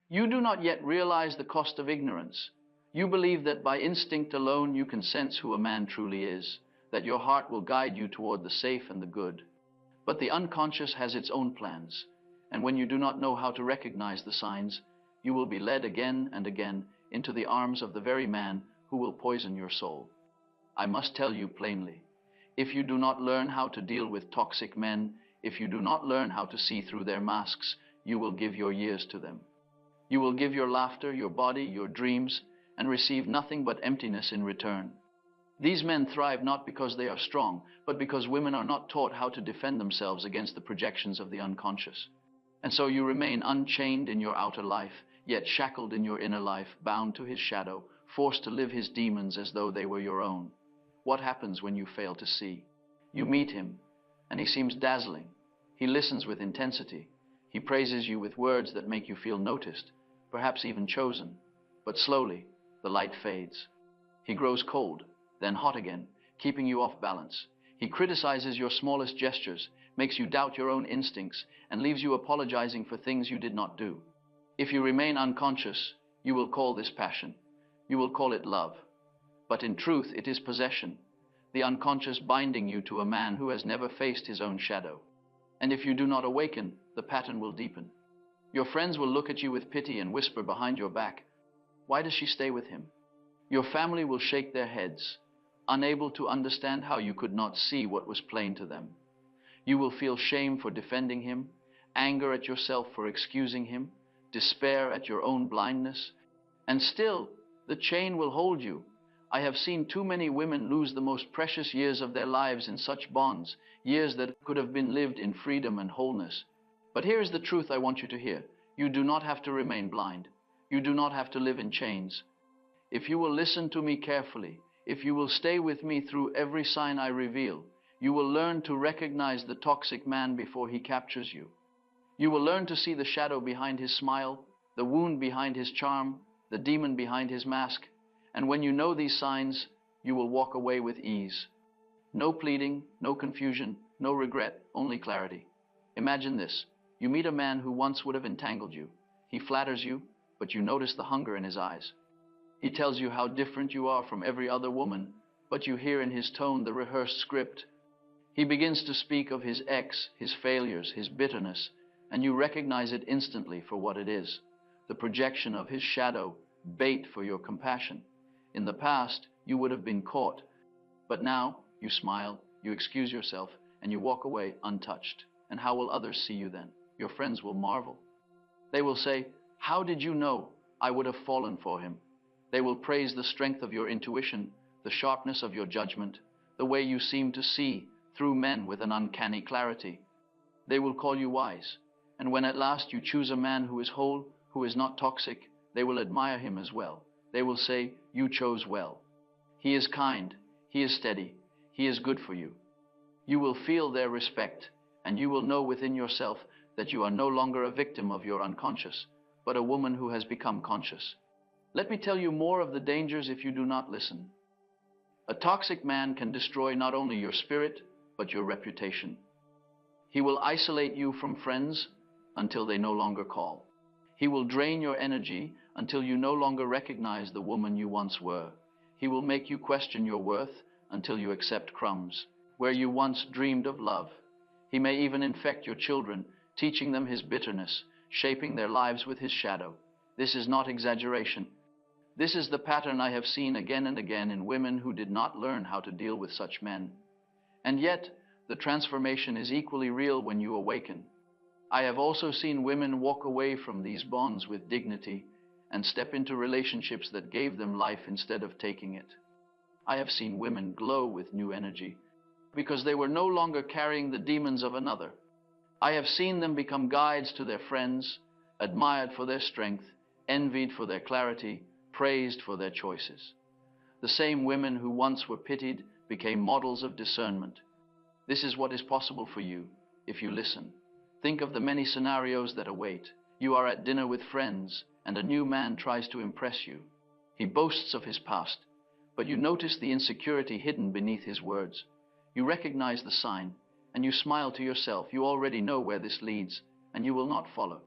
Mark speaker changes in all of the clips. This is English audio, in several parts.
Speaker 1: You do not yet realize the cost of ignorance. You believe that by instinct alone you can sense who a man truly is, that your heart will guide you toward the safe and the good. But the unconscious has its own plans, and when you do not know how to recognize the signs, you will be led again and again into the arms of the very man who will poison your soul. I must tell you plainly, if you do not learn how to deal with toxic men, if you do not learn how to see through their masks, you will give your years to them. You will give your laughter, your body, your dreams, and receive nothing but emptiness in return. These men thrive not because they are strong, but because women are not taught how to defend themselves against the projections of the unconscious. And so you remain unchained in your outer life, yet shackled in your inner life, bound to his shadow, forced to live his demons as though they were your own. What happens when you fail to see? You meet him, and he seems dazzling. He listens with intensity. He praises you with words that make you feel noticed, perhaps even chosen. But slowly, the light fades. He grows cold, then hot again, keeping you off balance. He criticizes your smallest gestures, makes you doubt your own instincts, and leaves you apologizing for things you did not do. If you remain unconscious, you will call this passion. You will call it love. But in truth, it is possession, the unconscious binding you to a man who has never faced his own shadow. And if you do not awaken, the pattern will deepen. Your friends will look at you with pity and whisper behind your back, "Why does she stay with him?" Your family will shake their heads, unable to understand how you could not see what was plain to them. You will feel shame for defending him, anger at yourself for excusing him, despair at your own blindness. And still, the chain will hold you. I have seen too many women lose the most precious years of their lives in such bonds, years that could have been lived in freedom and wholeness. But here is the truth I want you to hear. You do not have to remain blind. You do not have to live in chains. If you will listen to me carefully, if you will stay with me through every sign I reveal, you will learn to recognize the toxic man before he captures you. You will learn to see the shadow behind his smile, the wound behind his charm, the demon behind his mask. And when you know these signs, you will walk away with ease. No pleading, no confusion, no regret, only clarity. Imagine this. You meet a man who once would have entangled you. He flatters you, but you notice the hunger in his eyes. He tells you how different you are from every other woman, but you hear in his tone the rehearsed script. He begins to speak of his ex, his failures, his bitterness, and you recognize it instantly for what it is, the projection of his shadow, bait for your compassion. In the past, you would have been caught, but now you smile, you excuse yourself, and you walk away untouched. And how will others see you then? Your friends will marvel. They will say, "How did you know I would have fallen for him?" They will praise the strength of your intuition, the sharpness of your judgment, the way you seem to see through men with an uncanny clarity. They will call you wise, and when at last you choose a man who is whole, who is not toxic, they will admire him as well. They will say, "You chose well. He is kind, he is steady, he is good for you." You will feel their respect, and you will know within yourself that you are no longer a victim of your unconscious, but a woman who has become conscious. Let me tell you more of the dangers if you do not listen. A toxic man can destroy not only your spirit, but your reputation. He will isolate you from friends until they no longer call. He will drain your energy until you no longer recognize the woman you once were. He will make you question your worth until you accept crumbs, where you once dreamed of love. He may even infect your children, teaching them his bitterness, shaping their lives with his shadow. This is not exaggeration. This is the pattern I have seen again and again in women who did not learn how to deal with such men. And yet, the transformation is equally real when you awaken. I have also seen women walk away from these bonds with dignity and step into relationships that gave them life instead of taking it. I have seen women glow with new energy because they were no longer carrying the demons of another. I have seen them become guides to their friends, admired for their strength, envied for their clarity, praised for their choices. The same women who once were pitied became models of discernment. This is what is possible for you if you listen. Think of the many scenarios that await. You are at dinner with friends, and a new man tries to impress you. He boasts of his past, but you notice the insecurity hidden beneath his words. You recognize the sign, and you smile to yourself. You already know where this leads, and you will not follow.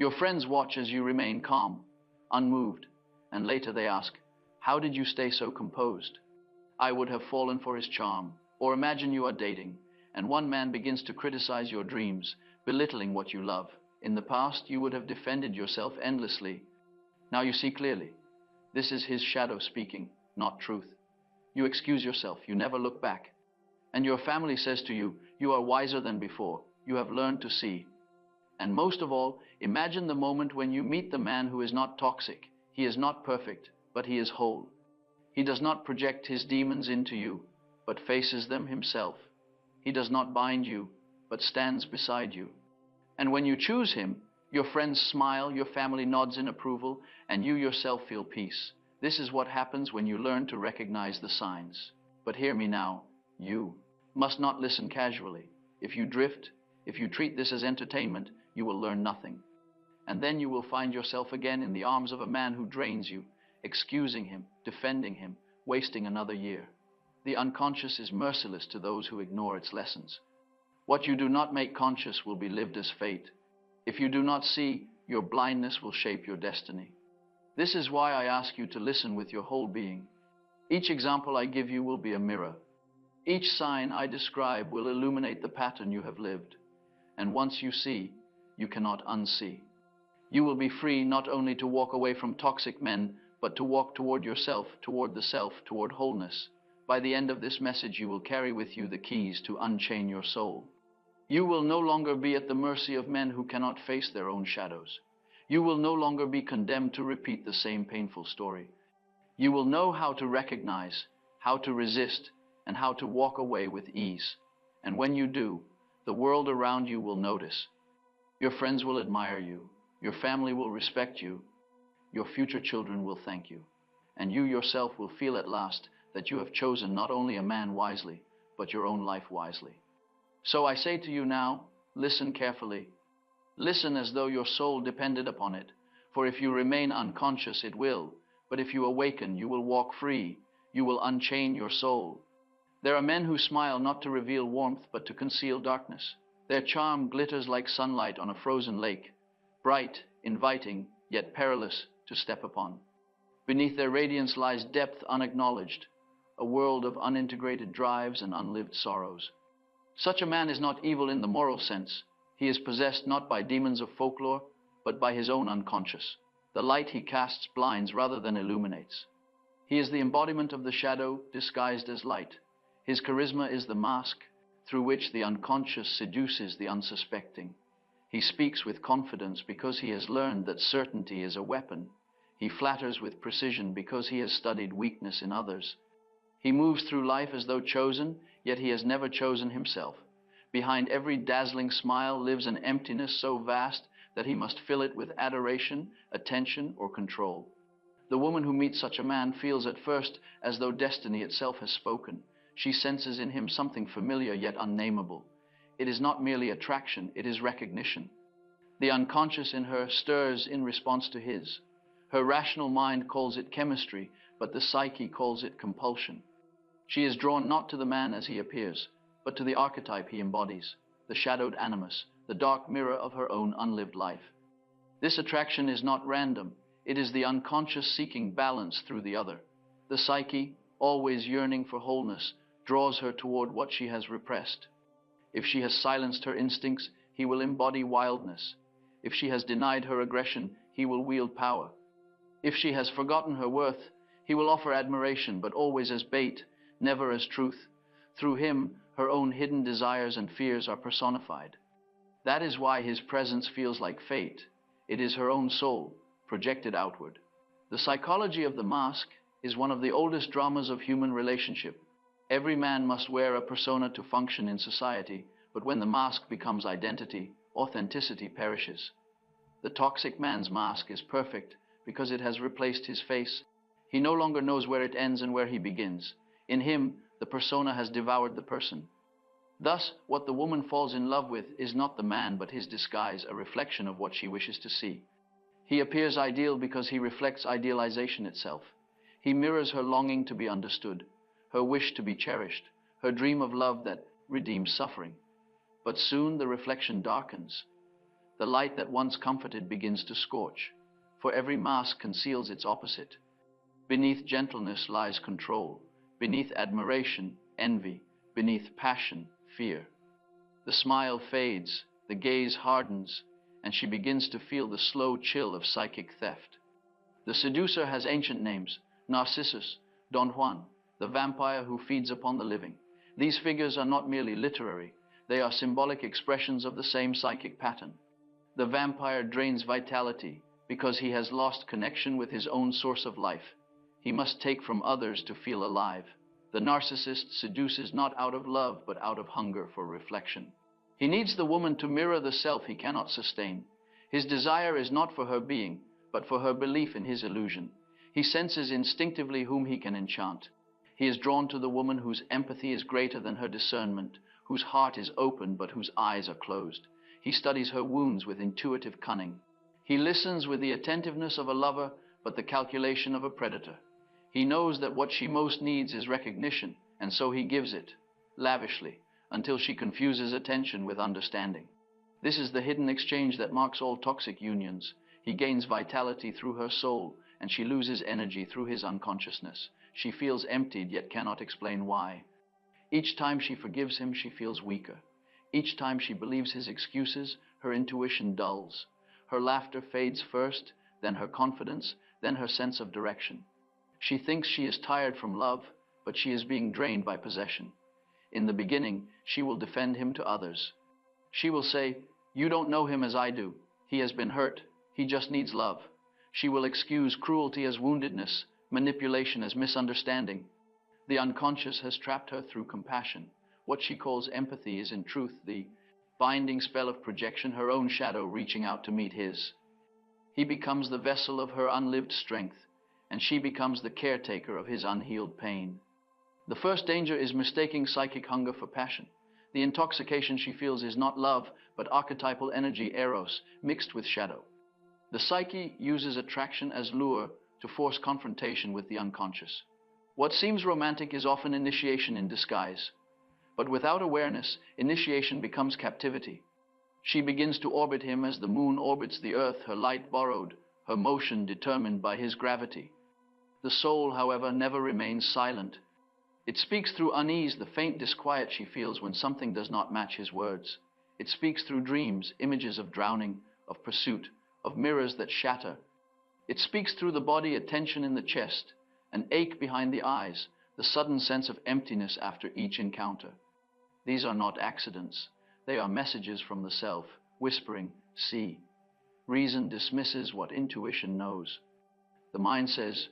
Speaker 1: Your friends watch as you remain calm, unmoved, and later they ask, "How did you stay so composed?" I would have fallen for his charm. Or imagine you are dating, and one man begins to criticize your dreams, belittling what you love. In the past, you would have defended yourself endlessly. Now you see clearly. This is his shadow speaking, not truth. You excuse yourself, you never look back. And your family says to you, you are wiser than before, you have learned to see. And most of all, imagine the moment when you meet the man who is not toxic. He is not perfect, but he is whole. He does not project his demons into you, but faces them himself. He does not bind you, but stands beside you. And when you choose him, your friends smile, your family nods in approval, and you yourself feel peace. This is what happens when you learn to recognize the signs. But hear me now, you must not listen casually. If you drift, if you treat this as entertainment, you will learn nothing. And then you will find yourself again in the arms of a man who drains you, excusing him, defending him, wasting another year. The unconscious is merciless to those who ignore its lessons. What you do not make conscious will be lived as fate. If you do not see, your blindness will shape your destiny. This is why I ask you to listen with your whole being. Each example I give you will be a mirror. Each sign I describe will illuminate the pattern you have lived. And once you see, you cannot unsee. You will be free not only to walk away from toxic men, but to walk toward yourself, toward the self, toward wholeness. By the end of this message, you will carry with you the keys to unchain your soul. You will no longer be at the mercy of men who cannot face their own shadows. You will no longer be condemned to repeat the same painful story. You will know how to recognize, how to resist, and how to walk away with ease. And when you do, the world around you will notice. Your friends will admire you. Your family will respect you. Your future children will thank you. And you yourself will feel at last that you have chosen not only a man wisely, but your own life wisely. So I say to you now, listen carefully. Listen as though your soul depended upon it. For if you remain unconscious, it will. But if you awaken, you will walk free. You will unchain your soul. There are men who smile not to reveal warmth, but to conceal darkness. Their charm glitters like sunlight on a frozen lake, bright, inviting, yet perilous to step upon. Beneath their radiance lies depth unacknowledged, a world of unintegrated drives and unlived sorrows. Such a man is not evil in the moral sense. He is possessed not by demons of folklore, but by his own unconscious. The light he casts blinds rather than illuminates. He is the embodiment of the shadow disguised as light. His charisma is the mask through which the unconscious seduces the unsuspecting. He speaks with confidence because he has learned that certainty is a weapon. He flatters with precision because he has studied weakness in others. He moves through life as though chosen, yet he has never chosen himself. Behind every dazzling smile lives an emptiness so vast that he must fill it with adoration, attention, or control. The woman who meets such a man feels at first as though destiny itself has spoken. She senses in him something familiar yet unnameable. It is not merely attraction, it is recognition. The unconscious in her stirs in response to his. Her rational mind calls it chemistry, but the psyche calls it compulsion. She is drawn not to the man as he appears, but to the archetype he embodies, the shadowed animus, the dark mirror of her own unlived life. This attraction is not random. It is the unconscious seeking balance through the other. The psyche, always yearning for wholeness, draws her toward what she has repressed. If she has silenced her instincts, he will embody wildness. If she has denied her aggression, he will wield power. If she has forgotten her worth, he will offer admiration, but always as bait, never as truth. Through him, her own hidden desires and fears are personified. That is why his presence feels like fate. It is her own soul, projected outward. The psychology of the mask is one of the oldest dramas of human relationship. Every man must wear a persona to function in society, but when the mask becomes identity, authenticity perishes. The toxic man's mask is perfect because it has replaced his face. He no longer knows where it ends and where he begins. In him, the persona has devoured the person. Thus, what the woman falls in love with is not the man, but his disguise, a reflection of what she wishes to see. He appears ideal because he reflects idealization itself. He mirrors her longing to be understood, her wish to be cherished, her dream of love that redeems suffering. But soon the reflection darkens. The light that once comforted begins to scorch, for every mask conceals its opposite. Beneath gentleness lies control, beneath admiration, envy, beneath passion, fear. The smile fades, the gaze hardens, and she begins to feel the slow chill of psychic theft. The seducer has ancient names: Narcissus, Don Juan, the vampire who feeds upon the living. These figures are not merely literary, they are symbolic expressions of the same psychic pattern. The vampire drains vitality because he has lost connection with his own source of life. He must take from others to feel alive. The narcissist seduces not out of love, but out of hunger for reflection. He needs the woman to mirror the self he cannot sustain. His desire is not for her being, but for her belief in his illusion. He senses instinctively whom he can enchant. He is drawn to the woman whose empathy is greater than her discernment, whose heart is open but whose eyes are closed. He studies her wounds with intuitive cunning. He listens with the attentiveness of a lover, but the calculation of a predator. He knows that what she most needs is recognition, and so he gives it, lavishly, until she confuses attention with understanding. This is the hidden exchange that marks all toxic unions. He gains vitality through her soul, and she loses energy through his unconsciousness. She feels emptied, yet cannot explain why. Each time she forgives him, she feels weaker. Each time she believes his excuses, her intuition dulls. Her laughter fades first, then her confidence, then her sense of direction. She thinks she is tired from love, but she is being drained by possession. In the beginning, she will defend him to others. She will say, "You don't know him as I do. He has been hurt. He just needs love." She will excuse cruelty as woundedness, manipulation as misunderstanding. The unconscious has trapped her through compassion. What she calls empathy is in truth the binding spell of projection, her own shadow reaching out to meet his. He becomes the vessel of her unlived strength, and she becomes the caretaker of his unhealed pain. The first danger is mistaking psychic hunger for passion. The intoxication she feels is not love, but archetypal energy, eros, mixed with shadow. The psyche uses attraction as lure to force confrontation with the unconscious. What seems romantic is often initiation in disguise. But without awareness, initiation becomes captivity. She begins to orbit him as the moon orbits the earth, her light borrowed, her motion determined by his gravity. The soul, however, never remains silent. It speaks through unease, the faint disquiet she feels when something does not match his words. It speaks through dreams, images of drowning, of pursuit, of mirrors that shatter. It speaks through the body, a tension in the chest, an ache behind the eyes, the sudden sense of emptiness after each encounter. These are not accidents. They are messages from the self, whispering, "See." Reason dismisses what intuition knows. The mind says,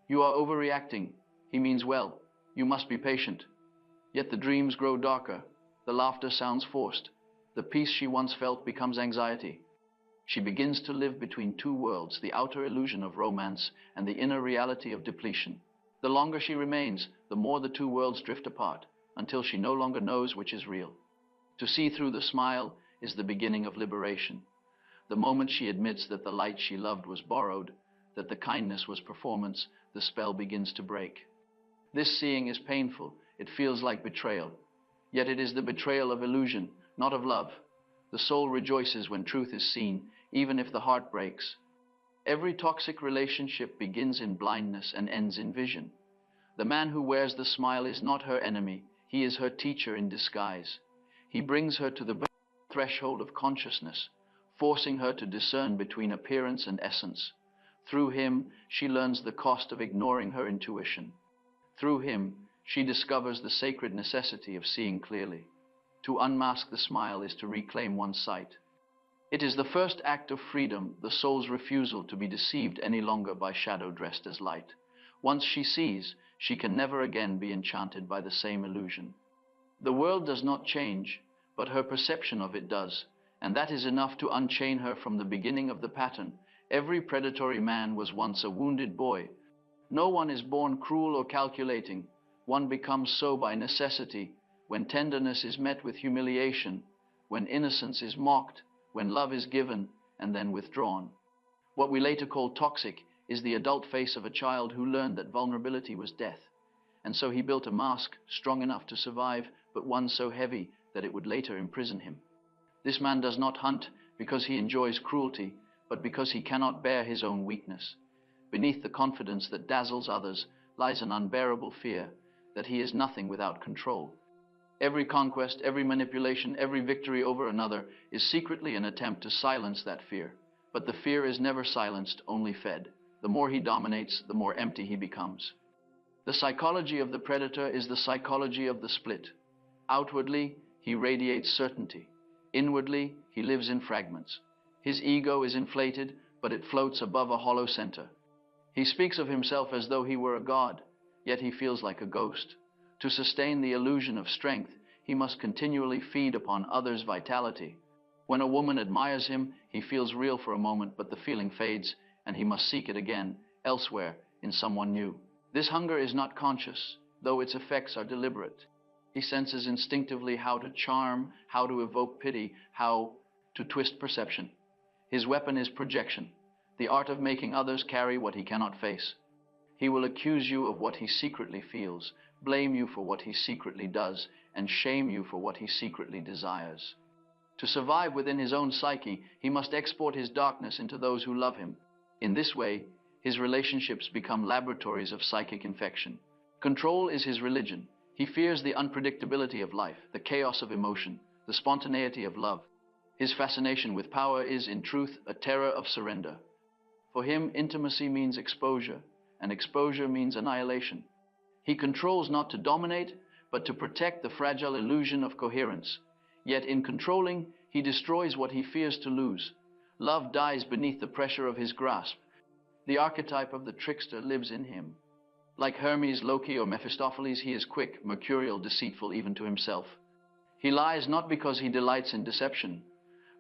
Speaker 1: "You are overreacting. He means well. You must be patient." Yet the dreams grow darker. The laughter sounds forced. The peace she once felt becomes anxiety. She begins to live between two worlds, the outer illusion of romance and the inner reality of depletion. The longer she remains, the more the two worlds drift apart, until she no longer knows which is real. To see through the smile is the beginning of liberation. The moment she admits that the light she loved was borrowed, that the kindness was performance, the spell begins to break. This seeing is painful. It feels like betrayal. Yet it is the betrayal of illusion, not of love. The soul rejoices when truth is seen, even if the heart breaks. Every toxic relationship begins in blindness and ends in vision. The man who wears the smile is not her enemy. He is her teacher in disguise. He brings her to the threshold of consciousness, forcing her to discern between appearance and essence. Through him, she learns the cost of ignoring her intuition. Through him, she discovers the sacred necessity of seeing clearly. To unmask the smile is to reclaim one's sight. It is the first act of freedom, the soul's refusal to be deceived any longer by shadow dressed as light. Once she sees, she can never again be enchanted by the same illusion. The world does not change, but her perception of it does, and that is enough to unchain her from the beginning of the pattern. Every predatory man was once a wounded boy. No one is born cruel or calculating. One becomes so by necessity, when tenderness is met with humiliation, when innocence is mocked, when love is given and then withdrawn. What we later call toxic is the adult face of a child who learned that vulnerability was death. And so he built a mask strong enough to survive, but one so heavy that it would later imprison him. This man does not hunt, because he enjoys cruelty, but because he cannot bear his own weakness. Beneath the confidence that dazzles others lies an unbearable fear that he is nothing without control. Every conquest, every manipulation, every victory over another is secretly an attempt to silence that fear. But the fear is never silenced, only fed. The more he dominates, the more empty he becomes. The psychology of the predator is the psychology of the split. Outwardly, he radiates certainty. Inwardly, he lives in fragments. His ego is inflated, but it floats above a hollow center. He speaks of himself as though he were a god, yet he feels like a ghost. To sustain the illusion of strength, he must continually feed upon others' vitality. When a woman admires him, he feels real for a moment, but the feeling fades, and he must seek it again, elsewhere, in someone new. This hunger is not conscious, though its effects are deliberate. He senses instinctively how to charm, how to evoke pity, how to twist perception. His weapon is projection, the art of making others carry what he cannot face. He will accuse you of what he secretly feels, blame you for what he secretly does, and shame you for what he secretly desires. To survive within his own psyche, he must export his darkness into those who love him. In this way, his relationships become laboratories of psychic infection. Control is his religion. He fears the unpredictability of life, the chaos of emotion, the spontaneity of love. His fascination with power is, in truth, a terror of surrender. For him, intimacy means exposure, and exposure means annihilation. He controls not to dominate, but to protect the fragile illusion of coherence. Yet in controlling, he destroys what he fears to lose. Love dies beneath the pressure of his grasp. The archetype of the trickster lives in him. Like Hermes, Loki, or Mephistopheles, he is quick, mercurial, deceitful even to himself. He lies not because he delights in deception,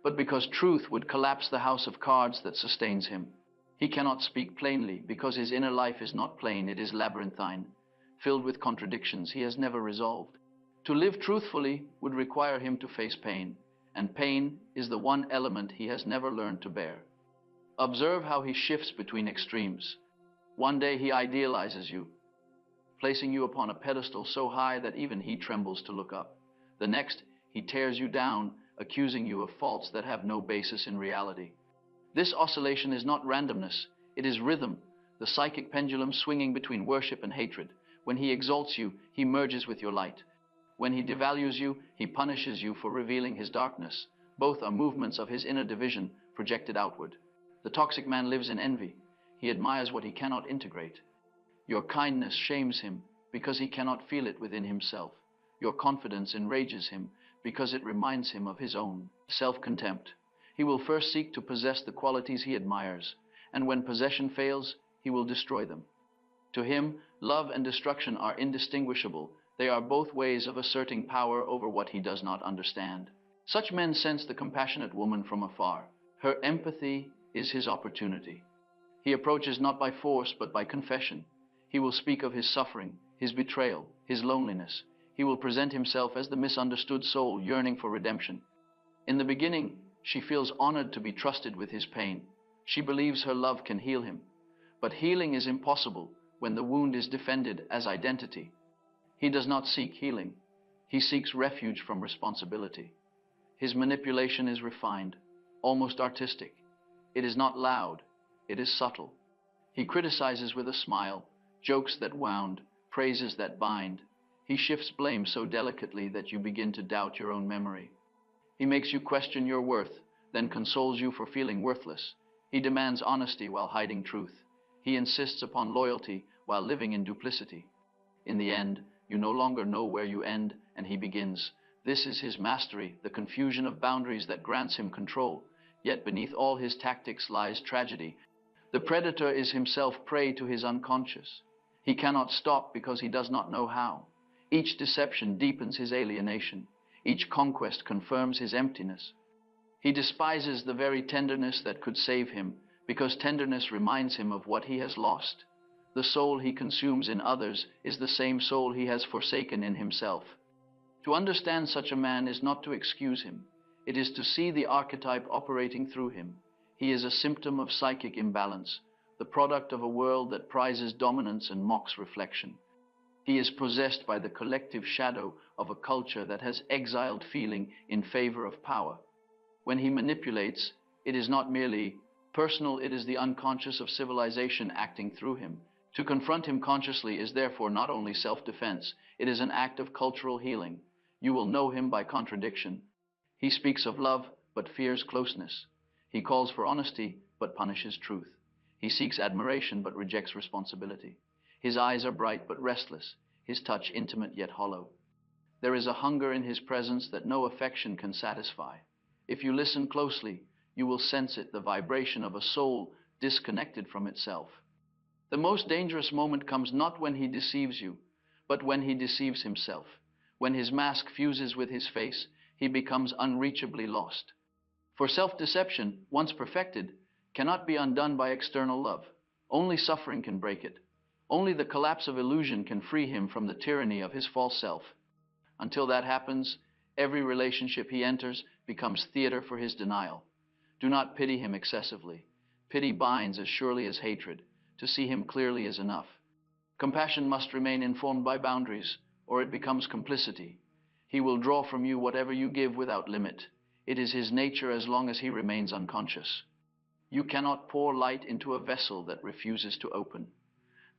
Speaker 1: but because truth would collapse the house of cards that sustains him. He cannot speak plainly because his inner life is not plain, it is labyrinthine, filled with contradictions he has never resolved. To live truthfully would require him to face pain, and pain is the one element he has never learned to bear. Observe how he shifts between extremes. One day he idealizes you, placing you upon a pedestal so high that even he trembles to look up. The next, he tears you down, accusing you of faults that have no basis in reality. This oscillation is not randomness, it is rhythm, the psychic pendulum swinging between worship and hatred. When he exalts you, he merges with your light. When he devalues you, he punishes you for revealing his darkness. Both are movements of his inner division projected outward. The toxic man lives in envy. He admires what he cannot integrate. Your kindness shames him because he cannot feel it within himself. Your confidence enrages him because it reminds him of his own self-contempt. He will first seek to possess the qualities he admires, and when possession fails, he will destroy them. To him, love and destruction are indistinguishable. They are both ways of asserting power over what he does not understand. Such men sense the compassionate woman from afar. Her empathy is his opportunity. He approaches not by force, but by confession. He will speak of his suffering, his betrayal, his loneliness. He will present himself as the misunderstood soul yearning for redemption. In the beginning, she feels honored to be trusted with his pain. She believes her love can heal him. But healing is impossible when the wound is defended as identity. He does not seek healing. He seeks refuge from responsibility. His manipulation is refined, almost artistic. It is not loud, it is subtle. He criticizes with a smile, jokes that wound, praises that bind. He shifts blame so delicately that you begin to doubt your own memory. He makes you question your worth, then consoles you for feeling worthless. He demands honesty while hiding truth. He insists upon loyalty while living in duplicity. In the end, you no longer know where you end and he begins. This is his mastery, the confusion of boundaries that grants him control. Yet beneath all his tactics lies tragedy. The predator is himself prey to his unconscious. He cannot stop because he does not know how. Each deception deepens his alienation. Each conquest confirms his emptiness. He despises the very tenderness that could save him, because tenderness reminds him of what he has lost. The soul he consumes in others is the same soul he has forsaken in himself. To understand such a man is not to excuse him. It is to see the archetype operating through him. He is a symptom of psychic imbalance, the product of a world that prizes dominance and mocks reflection. He is possessed by the collective shadow of a culture that has exiled feeling in favor of power. When he manipulates, it is not merely personal, it is the unconscious of civilization acting through him. To confront him consciously is therefore not only self-defense, it is an act of cultural healing. You will know him by contradiction. He speaks of love, but fears closeness. He calls for honesty, but punishes truth. He seeks admiration, but rejects responsibility. His eyes are bright, but restless. His touch intimate, yet hollow. There is a hunger in his presence that no affection can satisfy. If you listen closely, you will sense it, the vibration of a soul disconnected from itself. The most dangerous moment comes not when he deceives you, but when he deceives himself. When his mask fuses with his face, he becomes unreachably lost. For self-deception, once perfected, cannot be undone by external love. Only suffering can break it. Only the collapse of illusion can free him from the tyranny of his false self. Until that happens, every relationship he enters becomes theater for his denial. Do not pity him excessively. Pity binds as surely as hatred. To see him clearly is enough. Compassion must remain informed by boundaries, or it becomes complicity. He will draw from you whatever you give without limit. It is his nature as long as he remains unconscious. You cannot pour light into a vessel that refuses to open.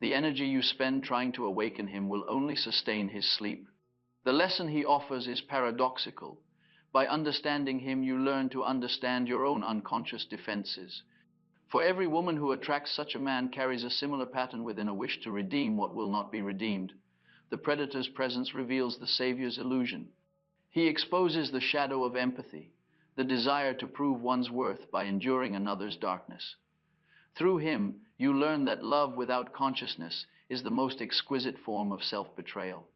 Speaker 1: The energy you spend trying to awaken him will only sustain his sleep. The lesson he offers is paradoxical. By understanding him, you learn to understand your own unconscious defenses. For every woman who attracts such a man carries a similar pattern within, a wish to redeem what will not be redeemed. The predator's presence reveals the savior's illusion. He exposes the shadow of empathy, the desire to prove one's worth by enduring another's darkness. Through him, you learn that love without consciousness is the most exquisite form of self-betrayal.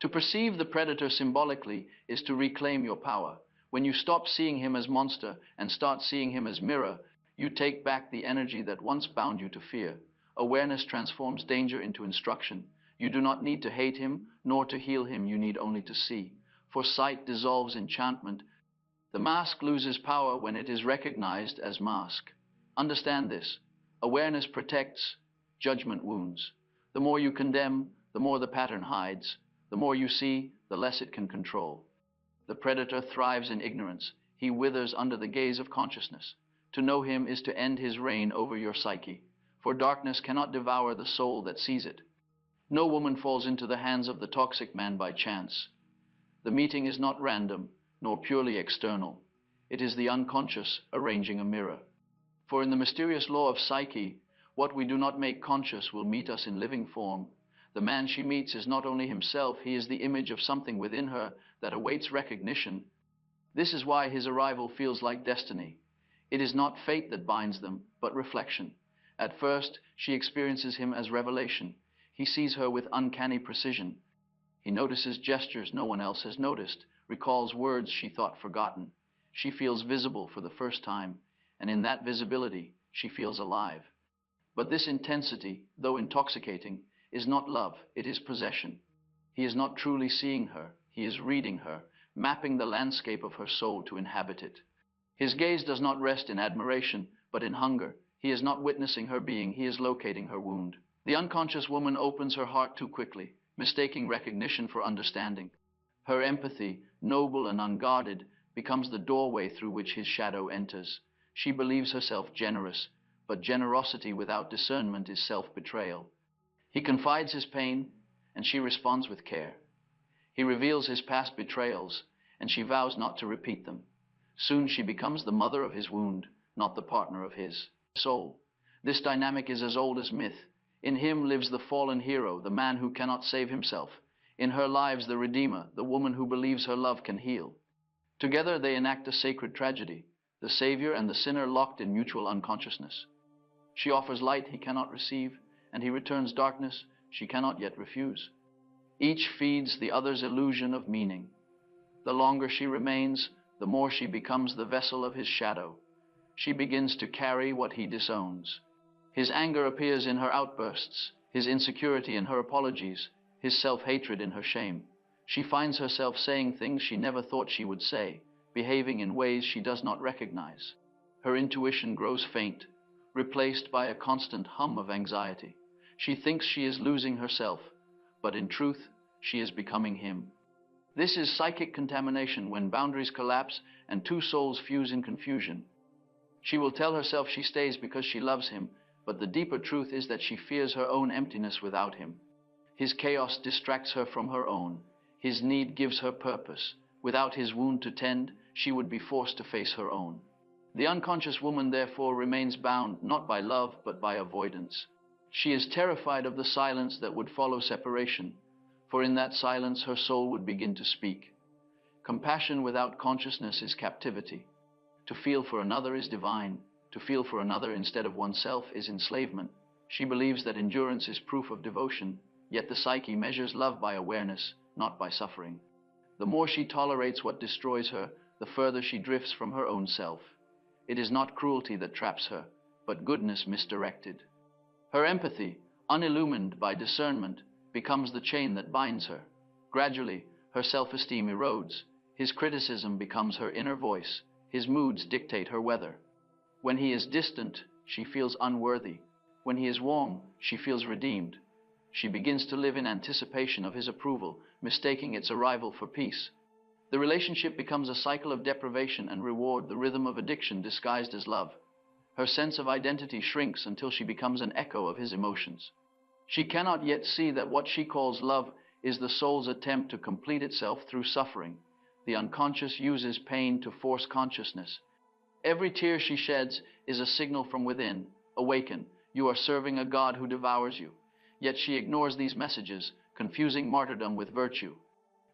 Speaker 1: To perceive the predator symbolically is to reclaim your power. When you stop seeing him as monster and start seeing him as mirror, you take back the energy that once bound you to fear. Awareness transforms danger into instruction. You do not need to hate him, nor to heal him, you need only to see. For sight dissolves enchantment. The mask loses power when it is recognized as mask. Understand this. Awareness protects, judgment wounds. The more you condemn, the more the pattern hides. The more you see, the less it can control. The predator thrives in ignorance. He withers under the gaze of consciousness. To know him is to end his reign over your psyche, for darkness cannot devour the soul that sees it. No woman falls into the hands of the toxic man by chance. The meeting is not random, nor purely external. It is the unconscious arranging a mirror. For in the mysterious law of psyche, what we do not make conscious will meet us in living form. The man she meets is not only himself, he is the image of something within her that awaits recognition. This is why his arrival feels like destiny. It is not fate that binds them, but reflection. At first, she experiences him as revelation. He sees her with uncanny precision. He notices gestures no one else has noticed, recalls words she thought forgotten. She feels visible for the first time, and in that visibility, she feels alive. But this intensity, though intoxicating, is not love, it is possession. He is not truly seeing her, he is reading her, mapping the landscape of her soul to inhabit it. His gaze does not rest in admiration, but in hunger. He is not witnessing her being, he is locating her wound. The unconscious woman opens her heart too quickly, mistaking recognition for understanding. Her empathy, noble and unguarded, becomes the doorway through which his shadow enters. She believes herself generous, but generosity without discernment is self-betrayal. He confides his pain, and she responds with care. He reveals his past betrayals, and she vows not to repeat them. Soon she becomes the mother of his wound, not the partner of his soul. This dynamic is as old as myth. In him lives the fallen hero, the man who cannot save himself. In her lives the redeemer, the woman who believes her love can heal. Together they enact a sacred tragedy, the savior and the sinner locked in mutual unconsciousness. She offers light he cannot receive, and he returns darkness she cannot yet refuse. Each feeds the other's illusion of meaning. The longer she remains, the more she becomes the vessel of his shadow. She begins to carry what he disowns. His anger appears in her outbursts, his insecurity in her apologies, his self-hatred in her shame. She finds herself saying things she never thought she would say, behaving in ways she does not recognize. Her intuition grows faint, replaced by a constant hum of anxiety. She thinks she is losing herself, but in truth, she is becoming him. This is psychic contamination, when boundaries collapse and two souls fuse in confusion. She will tell herself she stays because she loves him, but the deeper truth is that she fears her own emptiness without him. His chaos distracts her from her own. His need gives her purpose. Without his wound to tend, she would be forced to face her own. The unconscious woman, therefore, remains bound not by love, but by avoidance. She is terrified of the silence that would follow separation, for in that silence her soul would begin to speak. Compassion without consciousness is captivity. To feel for another is divine. To feel for another instead of oneself is enslavement. She believes that endurance is proof of devotion, yet the psyche measures love by awareness, not by suffering. The more she tolerates what destroys her, the further she drifts from her own self. It is not cruelty that traps her, but goodness misdirected. Her empathy, unillumined by discernment, becomes the chain that binds her. Gradually, her self-esteem erodes. His criticism becomes her inner voice. His moods dictate her weather. When he is distant, she feels unworthy. When he is warm, she feels redeemed. She begins to live in anticipation of his approval, mistaking its arrival for peace. The relationship becomes a cycle of deprivation and reward, the rhythm of addiction disguised as love. Her sense of identity shrinks until she becomes an echo of his emotions. She cannot yet see that what she calls love is the soul's attempt to complete itself through suffering. The unconscious uses pain to force consciousness. Every tear she sheds is a signal from within. Awaken, you are serving a God who devours you. Yet she ignores these messages, confusing martyrdom with virtue.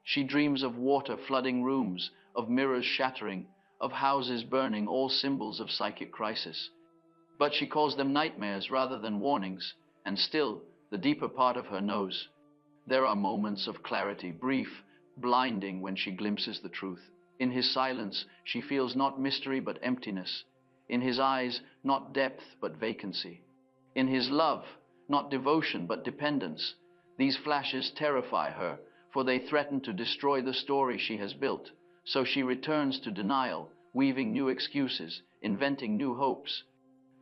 Speaker 1: She dreams of water flooding rooms, of mirrors shattering, of houses burning, all symbols of psychic crisis. But she calls them nightmares rather than warnings, and still, the deeper part of her knows. There are moments of clarity, brief, blinding, when she glimpses the truth. In his silence, she feels not mystery but emptiness. In his eyes, not depth but vacancy. In his love, not devotion but dependence. These flashes terrify her, for they threaten to destroy the story she has built. So she returns to denial, weaving new excuses, inventing new hopes.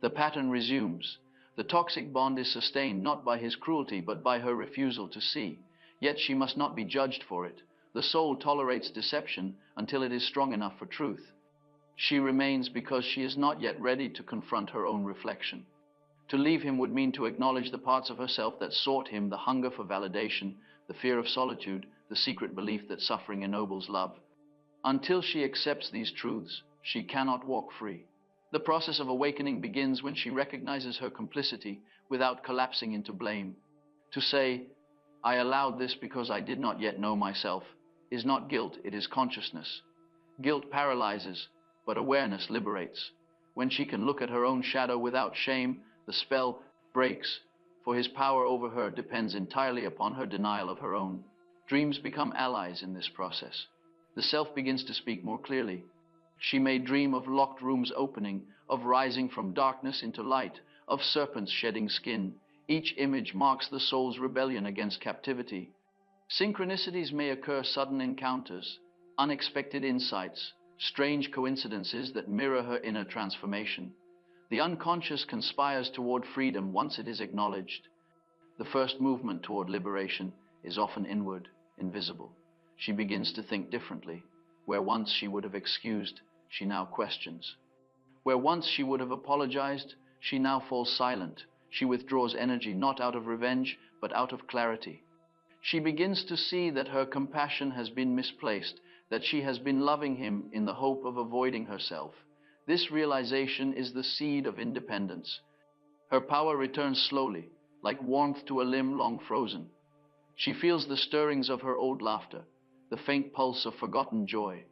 Speaker 1: The pattern resumes. The toxic bond is sustained not by his cruelty but by her refusal to see. Yet she must not be judged for it. The soul tolerates deception until it is strong enough for truth. She remains because she is not yet ready to confront her own reflection. To leave him would mean to acknowledge the parts of herself that sought him, the hunger for validation, the fear of solitude, the secret belief that suffering ennobles love. Until she accepts these truths, she cannot walk free. The process of awakening begins when she recognizes her complicity without collapsing into blame. To say, "I allowed this because I did not yet know myself," is not guilt, it is consciousness. Guilt paralyzes, but awareness liberates. When she can look at her own shadow without shame, the spell breaks, for his power over her depends entirely upon her denial of her own. Dreams become allies in this process. The self begins to speak more clearly. She may dream of locked rooms opening, of rising from darkness into light, of serpents shedding skin. Each image marks the soul's rebellion against captivity. Synchronicities may occur, sudden encounters, unexpected insights, strange coincidences that mirror her inner transformation. The unconscious conspires toward freedom once it is acknowledged. The first movement toward liberation is often inward, invisible. She begins to think differently. Where once she would have excused, she now questions. Where once she would have apologized, she now falls silent. She withdraws energy not out of revenge, but out of clarity. She begins to see that her compassion has been misplaced, that she has been loving him in the hope of avoiding herself. This realization is the seed of independence. Her power returns slowly, like warmth to a limb long frozen. She feels the stirrings of her old laughter, the faint pulse of forgotten joy.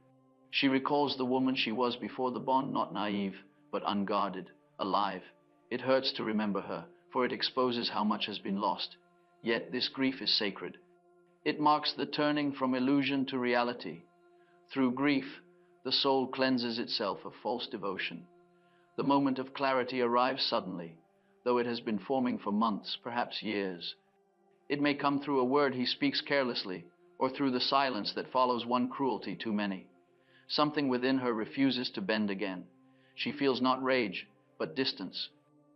Speaker 1: She recalls the woman she was before the bond, not naive, but unguarded, alive. It hurts to remember her, for it exposes how much has been lost. Yet this grief is sacred. It marks the turning from illusion to reality. Through grief, the soul cleanses itself of false devotion. The moment of clarity arrives suddenly, though it has been forming for months, perhaps years. It may come through a word he speaks carelessly, or through the silence that follows one cruelty too many. Something within her refuses to bend again. She feels not rage, but distance.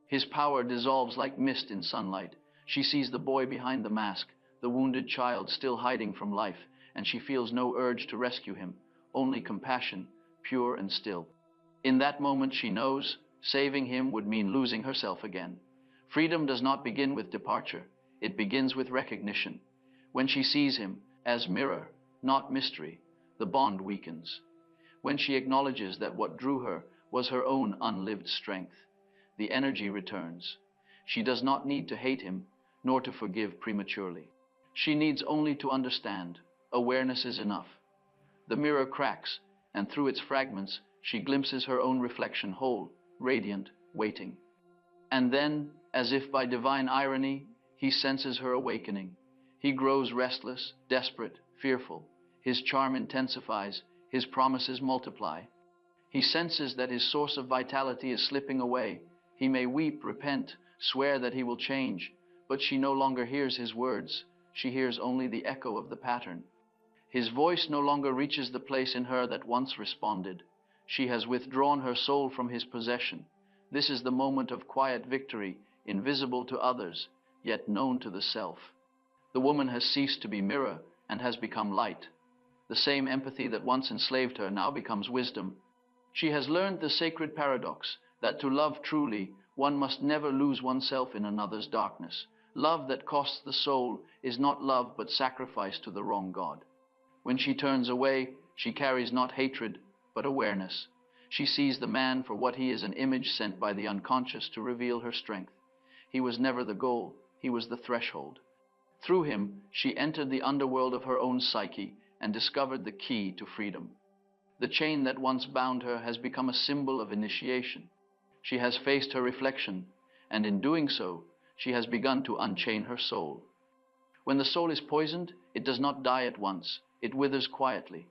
Speaker 1: His power dissolves like mist in sunlight. She sees the boy behind the mask, the wounded child still hiding from life, and she feels no urge to rescue him, only compassion, pure and still. In that moment she knows saving him would mean losing herself again. Freedom does not begin with departure, it begins with recognition. When she sees him as mirror, not mystery, the bond weakens. When she acknowledges that what drew her was her own unlived strength, the energy returns. She does not need to hate him, nor to forgive prematurely. She needs only to understand. Awareness is enough. The mirror cracks, and through its fragments, she glimpses her own reflection whole, radiant, waiting. And then, as if by divine irony, he senses her awakening. He grows restless, desperate, fearful. His charm intensifies, his promises multiply. He senses that his source of vitality is slipping away. He may weep, repent, swear that he will change, but she no longer hears his words. She hears only the echo of the pattern. His voice no longer reaches the place in her that once responded. She has withdrawn her soul from his possession. This is the moment of quiet victory, invisible to others, yet known to the self. The woman has ceased to be mirror and has become light. The same empathy that once enslaved her now becomes wisdom. She has learned the sacred paradox that to love truly, one must never lose oneself in another's darkness. Love that costs the soul is not love but sacrifice to the wrong God. When she turns away, she carries not hatred, but awareness. She sees the man for what he is, an image sent by the unconscious to reveal her strength. He was never the goal, he was the threshold. Through him, she entered the underworld of her own psyche and discovered the key to freedom. The chain that once bound her has become a symbol of initiation. She has faced her reflection, and in doing so, she has begun to unchain her soul. When the soul is poisoned, it does not die at once, it withers quietly.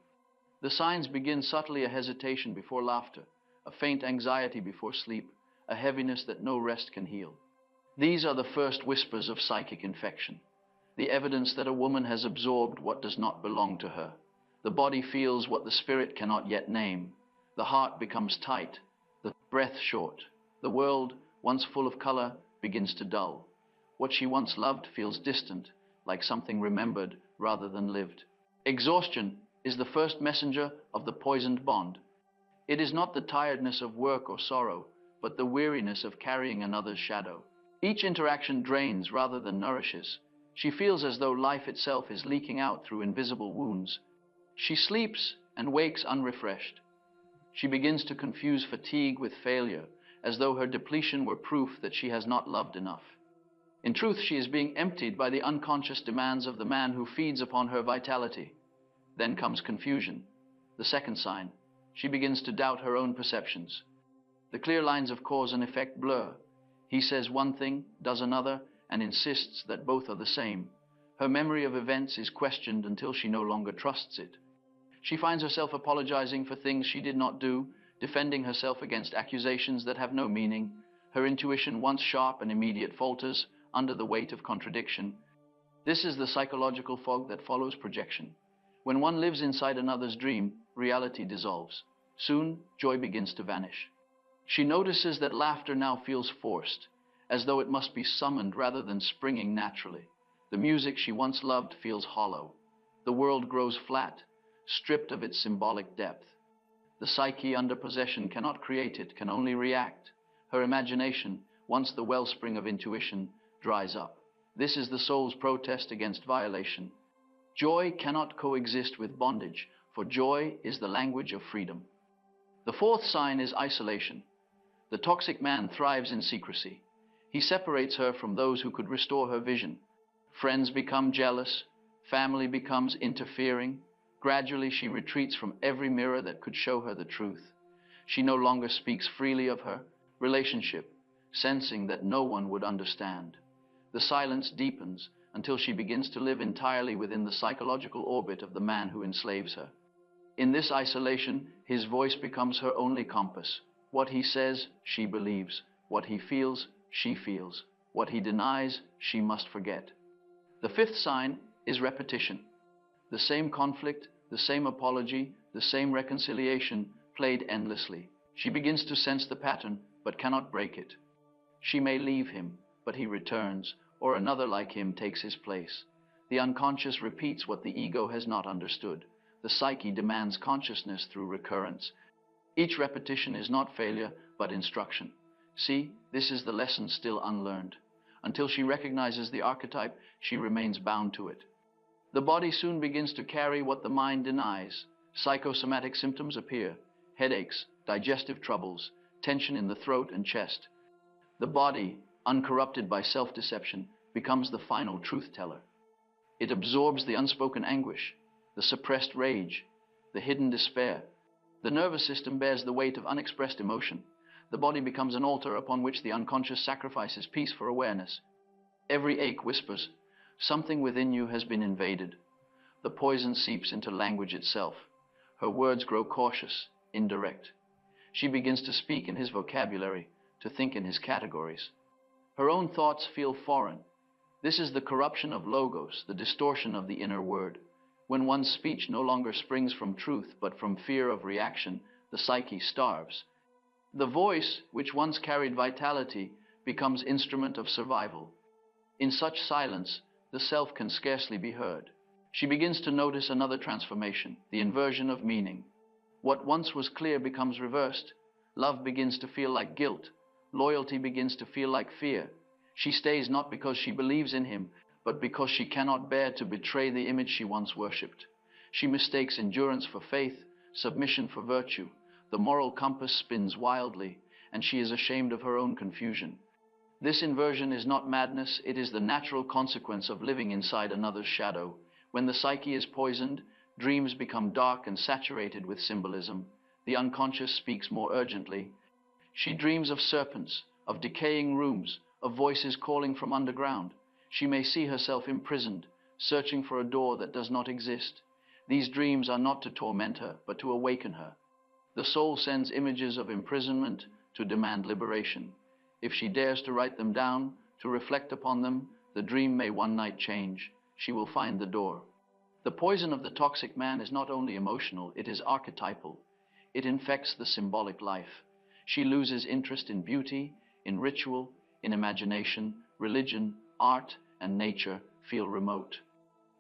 Speaker 1: The signs begin subtly: a hesitation before laughter, a faint anxiety before sleep, a heaviness that no rest can heal. These are the first whispers of psychic infection, the evidence that a woman has absorbed what does not belong to her. The body feels what the spirit cannot yet name. The heart becomes tight, the breath short. The world, once full of color, begins to dull. What she once loved feels distant, like something remembered rather than lived. Exhaustion is the first messenger of the poisoned bond. It is not the tiredness of work or sorrow, but the weariness of carrying another's shadow. Each interaction drains rather than nourishes. She feels as though life itself is leaking out through invisible wounds. She sleeps and wakes unrefreshed. She begins to confuse fatigue with failure, as though her depletion were proof that she has not loved enough. In truth, she is being emptied by the unconscious demands of the man who feeds upon her vitality. Then comes confusion, the second sign. She begins to doubt her own perceptions. The clear lines of cause and effect blur. He says one thing, does another, and insists that both are the same. Her memory of events is questioned until she no longer trusts it. She finds herself apologizing for things she did not do, defending herself against accusations that have no meaning. Her intuition, once sharp and immediate, falters under the weight of contradiction. This is the psychological fog that follows projection. When one lives inside another's dream, reality dissolves. Soon, joy begins to vanish. She notices that laughter now feels forced, as though it must be summoned rather than springing naturally. The music she once loved feels hollow. The world grows flat, stripped of its symbolic depth. The psyche under possession cannot create it, can only react. Her imagination, once the wellspring of intuition, dries up. This is the soul's protest against violation. Joy cannot coexist with bondage, for joy is the language of freedom. The fourth sign is isolation. The toxic man thrives in secrecy. He separates her from those who could restore her vision. Friends become jealous, family becomes interfering. Gradually, she retreats from every mirror that could show her the truth. She no longer speaks freely of her relationship, sensing that no one would understand. The silence deepens until she begins to live entirely within the psychological orbit of the man who enslaves her. In this isolation, his voice becomes her only compass. What he says, she believes. What he feels, she feels. What he denies, she must forget. The fifth sign is repetition. The same conflict, the same apology, the same reconciliation, played endlessly. She begins to sense the pattern, but cannot break it. She may leave him, but he returns, or another like him takes his place. The unconscious repeats what the ego has not understood. The psyche demands consciousness through recurrence. Each repetition is not failure, but instruction. See, this is the lesson still unlearned. Until she recognizes the archetype, she remains bound to it. The body soon begins to carry what the mind denies. Psychosomatic symptoms appear: headaches, digestive troubles, tension in the throat and chest. The body, uncorrupted by self-deception, becomes the final truth-teller. It absorbs the unspoken anguish, the suppressed rage, the hidden despair. The nervous system bears the weight of unexpressed emotion. The body becomes an altar upon which the unconscious sacrifices peace for awareness. Every ache whispers, something within you has been invaded. The poison seeps into language itself. Her words grow cautious, indirect. She begins to speak in his vocabulary, to think in his categories. Her own thoughts feel foreign. This is the corruption of logos, the distortion of the inner word. When one's speech no longer springs from truth, but from fear of reaction, the psyche starves. The voice, which once carried vitality, becomes instrument of survival. In such silence, the self can scarcely be heard. She begins to notice another transformation, the inversion of meaning. What once was clear becomes reversed. Love begins to feel like guilt. Loyalty begins to feel like fear. She stays not because she believes in him, but because she cannot bear to betray the image she once worshipped. She mistakes endurance for faith, submission for virtue. The moral compass spins wildly, and she is ashamed of her own confusion. This inversion is not madness, it is the natural consequence of living inside another's shadow. When the psyche is poisoned, dreams become dark and saturated with symbolism. The unconscious speaks more urgently. She dreams of serpents, of decaying rooms, of voices calling from underground. She may see herself imprisoned, searching for a door that does not exist. These dreams are not to torment her, but to awaken her. The soul sends images of imprisonment to demand liberation. If she dares to write them down, to reflect upon them, the dream may one night change. She will find the door. The poison of the toxic man is not only emotional, it is archetypal. It infects the symbolic life. She loses interest in beauty, in ritual, in imagination. Religion, art, and nature feel remote.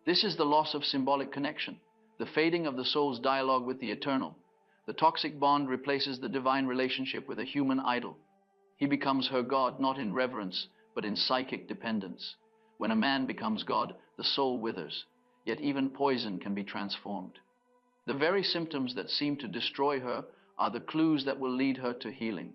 Speaker 1: This is the loss of symbolic connection, the fading of the soul's dialogue with the eternal. The toxic bond replaces the divine relationship with a human idol. He becomes her God not in reverence, but in psychic dependence. When a man becomes God, the soul withers, yet even poison can be transformed. The very symptoms that seem to destroy her are the clues that will lead her to healing.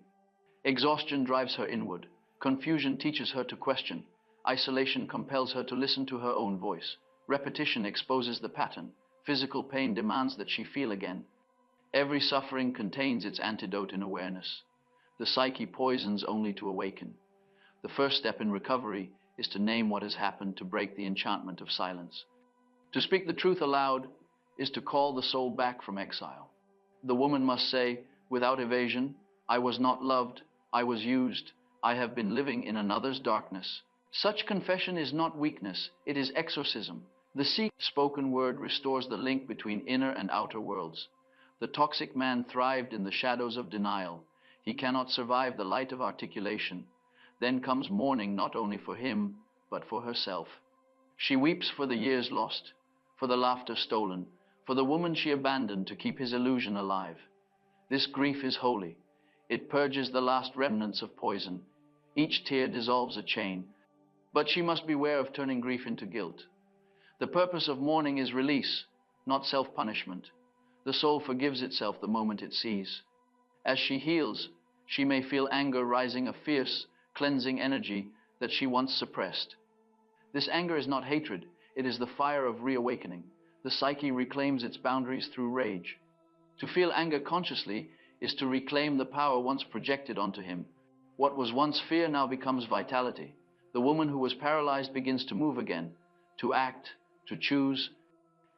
Speaker 1: Exhaustion drives her inward. Confusion teaches her to question. Isolation compels her to listen to her own voice. Repetition exposes the pattern. Physical pain demands that she feel again. Every suffering contains its antidote in awareness. The psyche poisons only to awaken. The first step in recovery is to name what has happened, to break the enchantment of silence. To speak the truth aloud is to call the soul back from exile. The woman must say, without evasion, I was not loved, I was used, I have been living in another's darkness. Such confession is not weakness, it is exorcism. The spoken word restores the link between inner and outer worlds. The toxic man thrived in the shadows of denial. He cannot survive the light of articulation. Then comes mourning not only for him, but for herself. She weeps for the years lost, for the laughter stolen, for the woman she abandoned to keep his illusion alive. This grief is holy. It purges the last remnants of poison. Each tear dissolves a chain. But she must beware of turning grief into guilt. The purpose of mourning is release, not self-punishment. The soul forgives itself the moment it sees. As she heals, she may feel anger rising, a fierce, cleansing energy that she once suppressed. This anger is not hatred, it is the fire of reawakening. The psyche reclaims its boundaries through rage. To feel anger consciously is to reclaim the power once projected onto him. What was once fear now becomes vitality. The woman who was paralyzed begins to move again, to act, to choose.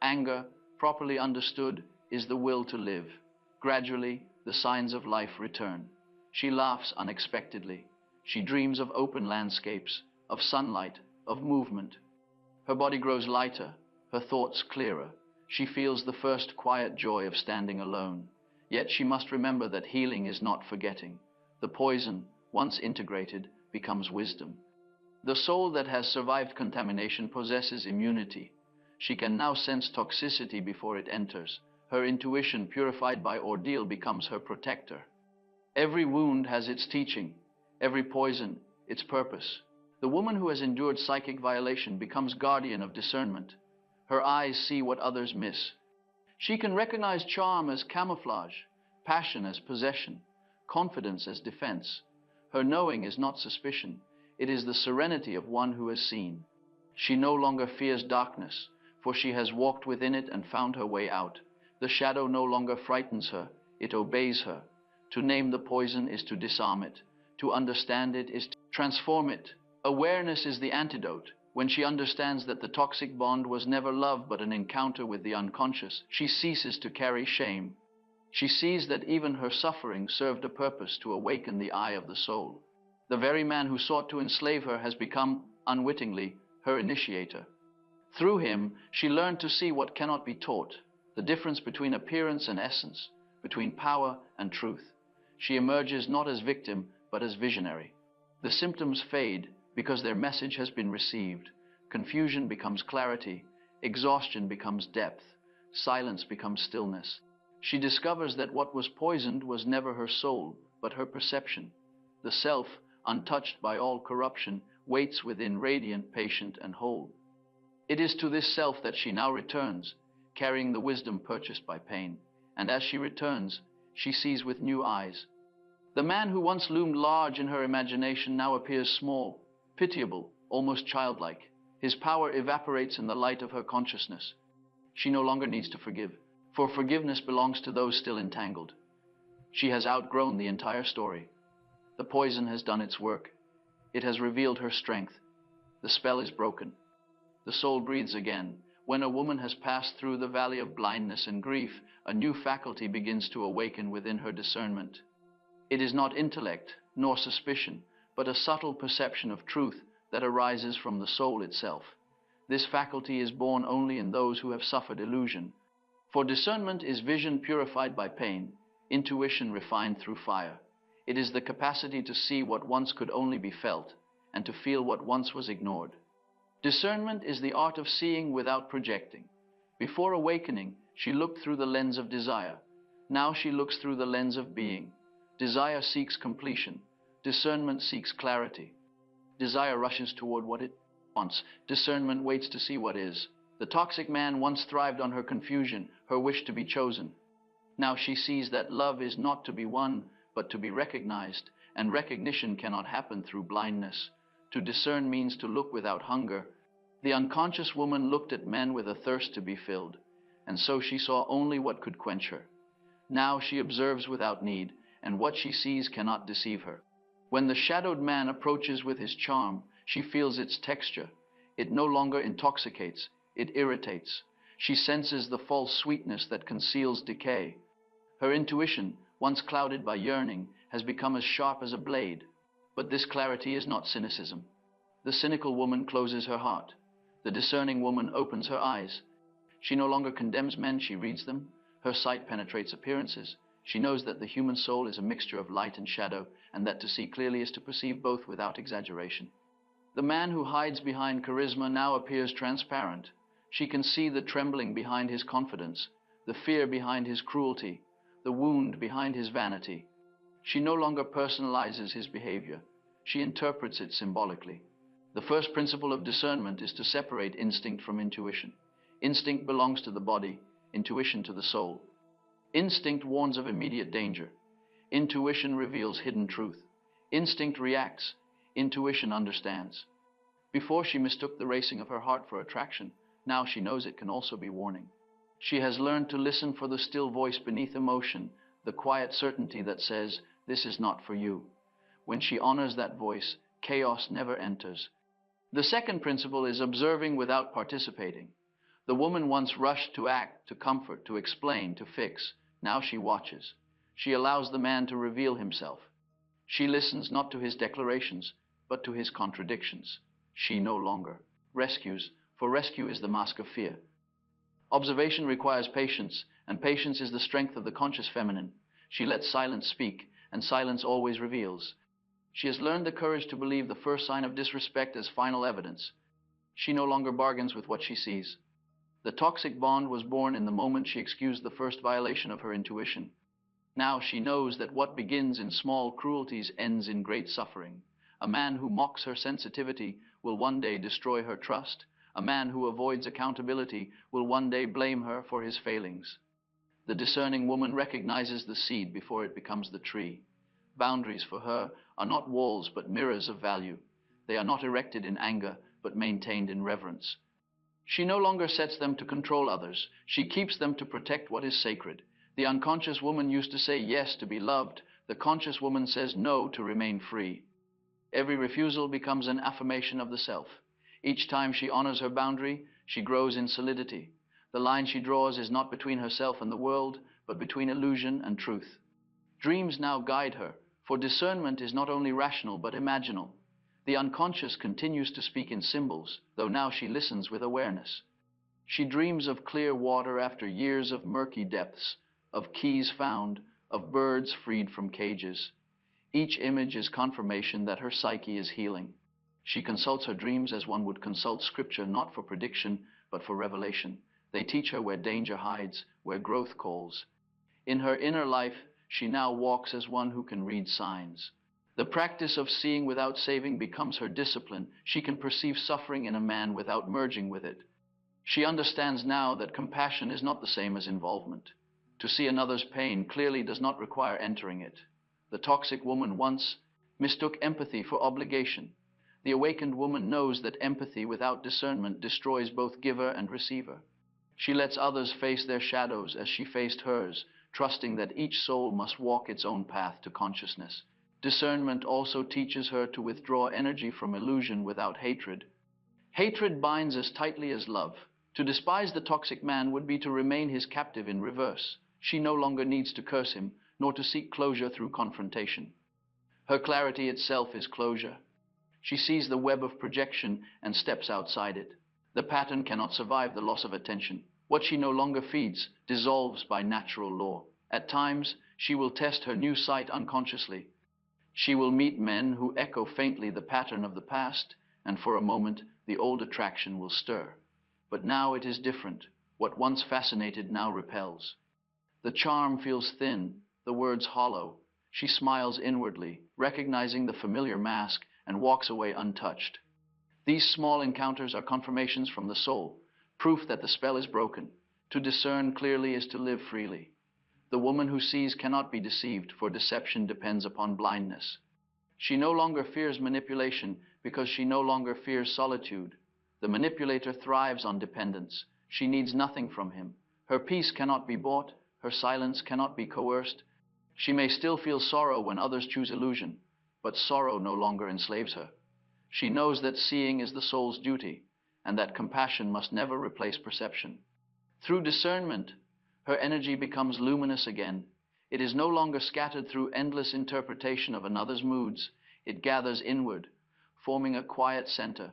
Speaker 1: Anger, properly understood, is the will to live. Gradually, the signs of life return. She laughs unexpectedly. She dreams of open landscapes, of sunlight, of movement. Her body grows lighter, her thoughts clearer. She feels the first quiet joy of standing alone. Yet she must remember that healing is not forgetting. The poison, once integrated, becomes wisdom. The soul that has survived contamination possesses immunity. She can now sense toxicity before it enters. Her intuition, purified by ordeal, becomes her protector. Every wound has its teaching, every poison its purpose. The woman who has endured psychic violation becomes guardian of discernment. Her eyes see what others miss. She can recognize charm as camouflage, passion as possession, confidence as defense. Her knowing is not suspicion. It is the serenity of one who has seen. She no longer fears darkness, for she has walked within it and found her way out. The shadow no longer frightens her, it obeys her. To name the poison is to disarm it. To understand it is to transform it. Awareness is the antidote. When she understands that the toxic bond was never love but an encounter with the unconscious, she ceases to carry shame. She sees that even her suffering served a purpose to awaken the eye of the soul. The very man who sought to enslave her has become, unwittingly, her initiator. Through him, she learned to see what cannot be taught, the difference between appearance and essence, between power and truth. She emerges not as victim, but as visionary. The symptoms fade because their message has been received. Confusion becomes clarity, exhaustion becomes depth, silence becomes stillness. She discovers that what was poisoned was never her soul, but her perception. The self, untouched by all corruption, waits within, radiant, patient, and whole. It is to this self that she now returns, carrying the wisdom purchased by pain. And as she returns, she sees with new eyes. The man who once loomed large in her imagination now appears small, pitiable, almost childlike. His power evaporates in the light of her consciousness. She no longer needs to forgive, for forgiveness belongs to those still entangled. She has outgrown the entire story. The poison has done its work. It has revealed her strength. The spell is broken. The soul breathes again. When a woman has passed through the valley of blindness and grief, a new faculty begins to awaken within her discernment. It is not intellect, nor suspicion, but a subtle perception of truth that arises from the soul itself. This faculty is born only in those who have suffered illusion. For discernment is vision purified by pain, intuition refined through fire. It is the capacity to see what once could only be felt, and to feel what once was ignored. Discernment is the art of seeing without projecting. Before awakening, she looked through the lens of desire. Now she looks through the lens of being. Desire seeks completion. Discernment seeks clarity. Desire rushes toward what it wants. Discernment waits to see what is. The toxic man once thrived on her confusion, her wish to be chosen. Now she sees that love is not to be won, but to be recognized, and recognition cannot happen through blindness. To discern means to look without hunger. The unconscious woman looked at men with a thirst to be filled, and so she saw only what could quench her. Now she observes without need, and what she sees cannot deceive her. When the shadowed man approaches with his charm, she feels its texture. It no longer intoxicates, it irritates. She senses the false sweetness that conceals decay. Her intuition, once clouded by yearning, has become as sharp as a blade. But this clarity is not cynicism. The cynical woman closes her heart. The discerning woman opens her eyes. She no longer condemns men, she reads them. Her sight penetrates appearances. She knows that the human soul is a mixture of light and shadow, and that to see clearly is to perceive both without exaggeration. The man who hides behind charisma now appears transparent. She can see the trembling behind his confidence, the fear behind his cruelty, the wound behind his vanity. She no longer personalizes his behavior. She interprets it symbolically. The first principle of discernment is to separate instinct from intuition. Instinct belongs to the body, intuition to the soul. Instinct warns of immediate danger. Intuition reveals hidden truth. Instinct reacts. Intuition understands. Before she mistook the racing of her heart for attraction. Now she knows it can also be warning. She has learned to listen for the still voice beneath emotion, the quiet certainty that says, "This is not for you." When she honors that voice, chaos never enters. The second principle is observing without participating. The woman once rushed to act, to comfort, to explain, to fix. Now she watches. She allows the man to reveal himself. She listens not to his declarations, but to his contradictions. She no longer rescues, for rescue is the mask of fear. Observation requires patience, and patience is the strength of the conscious feminine. She lets silence speak, and silence always reveals. She has learned the courage to believe the first sign of disrespect as final evidence. She no longer bargains with what she sees. The toxic bond was born in the moment she excused the first violation of her intuition. Now she knows that what begins in small cruelties ends in great suffering. A man who mocks her sensitivity will one day destroy her trust. A man who avoids accountability will one day blame her for his failings. The discerning woman recognizes the seed before it becomes the tree. Boundaries for her are not walls but mirrors of value. They are not erected in anger but maintained in reverence. She no longer sets them to control others. She keeps them to protect what is sacred. The unconscious woman used to say yes to be loved. The conscious woman says no to remain free. Every refusal becomes an affirmation of the self. Each time she honors her boundary, she grows in solidity. The line she draws is not between herself and the world, but between illusion and truth. Dreams now guide her, for discernment is not only rational but imaginal. The unconscious continues to speak in symbols, though now she listens with awareness. She dreams of clear water after years of murky depths, of keys found, of birds freed from cages. Each image is confirmation that her psyche is healing. She consults her dreams as one would consult scripture, not for prediction, but for revelation. They teach her where danger hides, where growth calls. In her inner life, she now walks as one who can read signs. The practice of seeing without saving becomes her discipline. She can perceive suffering in a man without merging with it. She understands now that compassion is not the same as involvement. To see another's pain clearly does not require entering it. The toxic woman once mistook empathy for obligation. The awakened woman knows that empathy without discernment destroys both giver and receiver. She lets others face their shadows as she faced hers, trusting that each soul must walk its own path to consciousness. Discernment also teaches her to withdraw energy from illusion without hatred. Hatred binds as tightly as love. To despise the toxic man would be to remain his captive in reverse. She no longer needs to curse him, nor to seek closure through confrontation. Her clarity itself is closure. She sees the web of projection and steps outside it. The pattern cannot survive the loss of attention. What she no longer feeds dissolves by natural law. At times, she will test her new sight unconsciously. She will meet men who echo faintly the pattern of the past, and for a moment, the old attraction will stir. But now it is different. What once fascinated now repels. The charm feels thin, the words hollow. She smiles inwardly, recognizing the familiar mask, and walks away untouched. These small encounters are confirmations from the soul, proof that the spell is broken. To discern clearly is to live freely. The woman who sees cannot be deceived, for deception depends upon blindness. She no longer fears manipulation because she no longer fears solitude. The manipulator thrives on dependence. She needs nothing from him. Her peace cannot be bought. Her silence cannot be coerced. She may still feel sorrow when others choose illusion, but sorrow no longer enslaves her. She knows that seeing is the soul's duty, and that compassion must never replace perception. Through discernment, her energy becomes luminous again. It is no longer scattered through endless interpretation of another's moods. It gathers inward, forming a quiet center.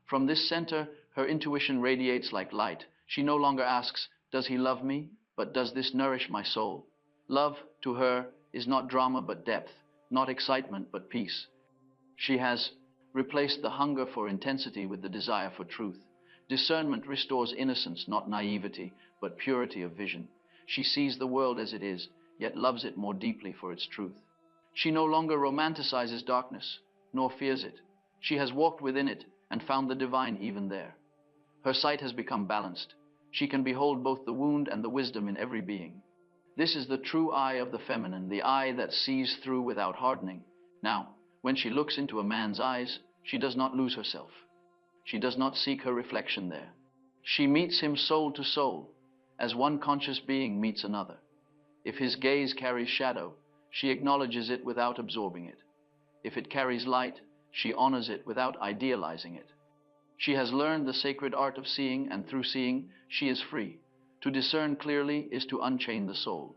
Speaker 1: From this center, her intuition radiates like light. She no longer asks, "Does he love me?" but "Does this nourish my soul?" Love, to her, is not drama but depth, not excitement but peace. She has replaced the hunger for intensity with the desire for truth. Discernment restores innocence, not naivety, but purity of vision. She sees the world as it is, yet loves it more deeply for its truth. She no longer romanticizes darkness, nor fears it. She has walked within it and found the divine even there. Her sight has become balanced. She can behold both the wound and the wisdom in every being. This is the true eye of the feminine, the eye that sees through without hardening. Now, when she looks into a man's eyes, she does not lose herself. She does not seek her reflection there. She meets him soul to soul, as one conscious being meets another. If his gaze carries shadow, she acknowledges it without absorbing it. If it carries light, she honors it without idealizing it. She has learned the sacred art of seeing, and through seeing, she is free. To discern clearly is to unchain the soul.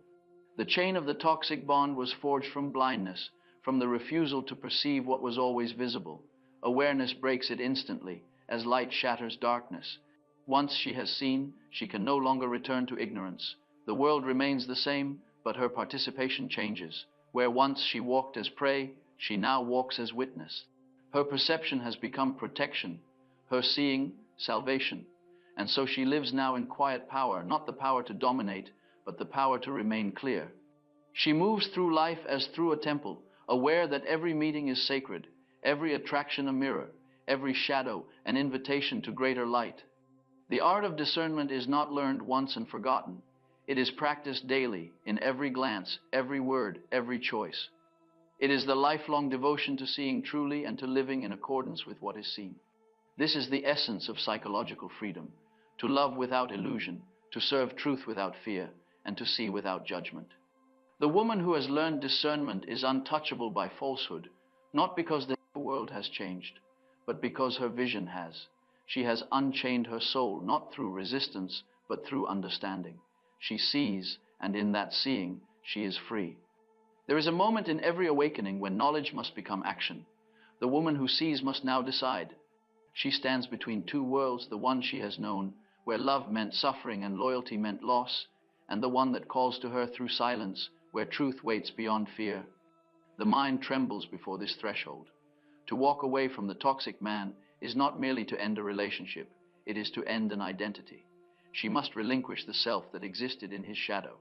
Speaker 1: The chain of the toxic bond was forged from blindness, from the refusal to perceive what was always visible. Awareness breaks it instantly, as light shatters darkness. Once she has seen, she can no longer return to ignorance. The world remains the same, but her participation changes. Where once she walked as prey, She now walks as witness. Her perception has become protection, her seeing, salvation. And so she lives now in quiet power, not the power to dominate, but the power to remain clear. She moves through life as through a temple, aware that every meeting is sacred, every attraction a mirror, every shadow an invitation to greater light. The art of discernment is not learned once and forgotten. It is practiced daily, in every glance, every word, every choice. It is the lifelong devotion to seeing truly and to living in accordance with what is seen. This is the essence of psychological freedom: to love without illusion, to serve truth without fear, and to see without judgment. The woman who has learned discernment is untouchable by falsehood, not because the world has changed, but because her vision has. She has unchained her soul, not through resistance, but through understanding. She sees, and in that seeing, she is free. There is a moment in every awakening when knowledge must become action. The woman who sees must now decide. She stands between two worlds, the one she has known, where love meant suffering and loyalty meant loss, and the one that calls to her through silence, where truth waits beyond fear. The mind trembles before this threshold. To walk away from the toxic man is not merely to end a relationship, it is to end an identity. She must relinquish the self that existed in his shadow.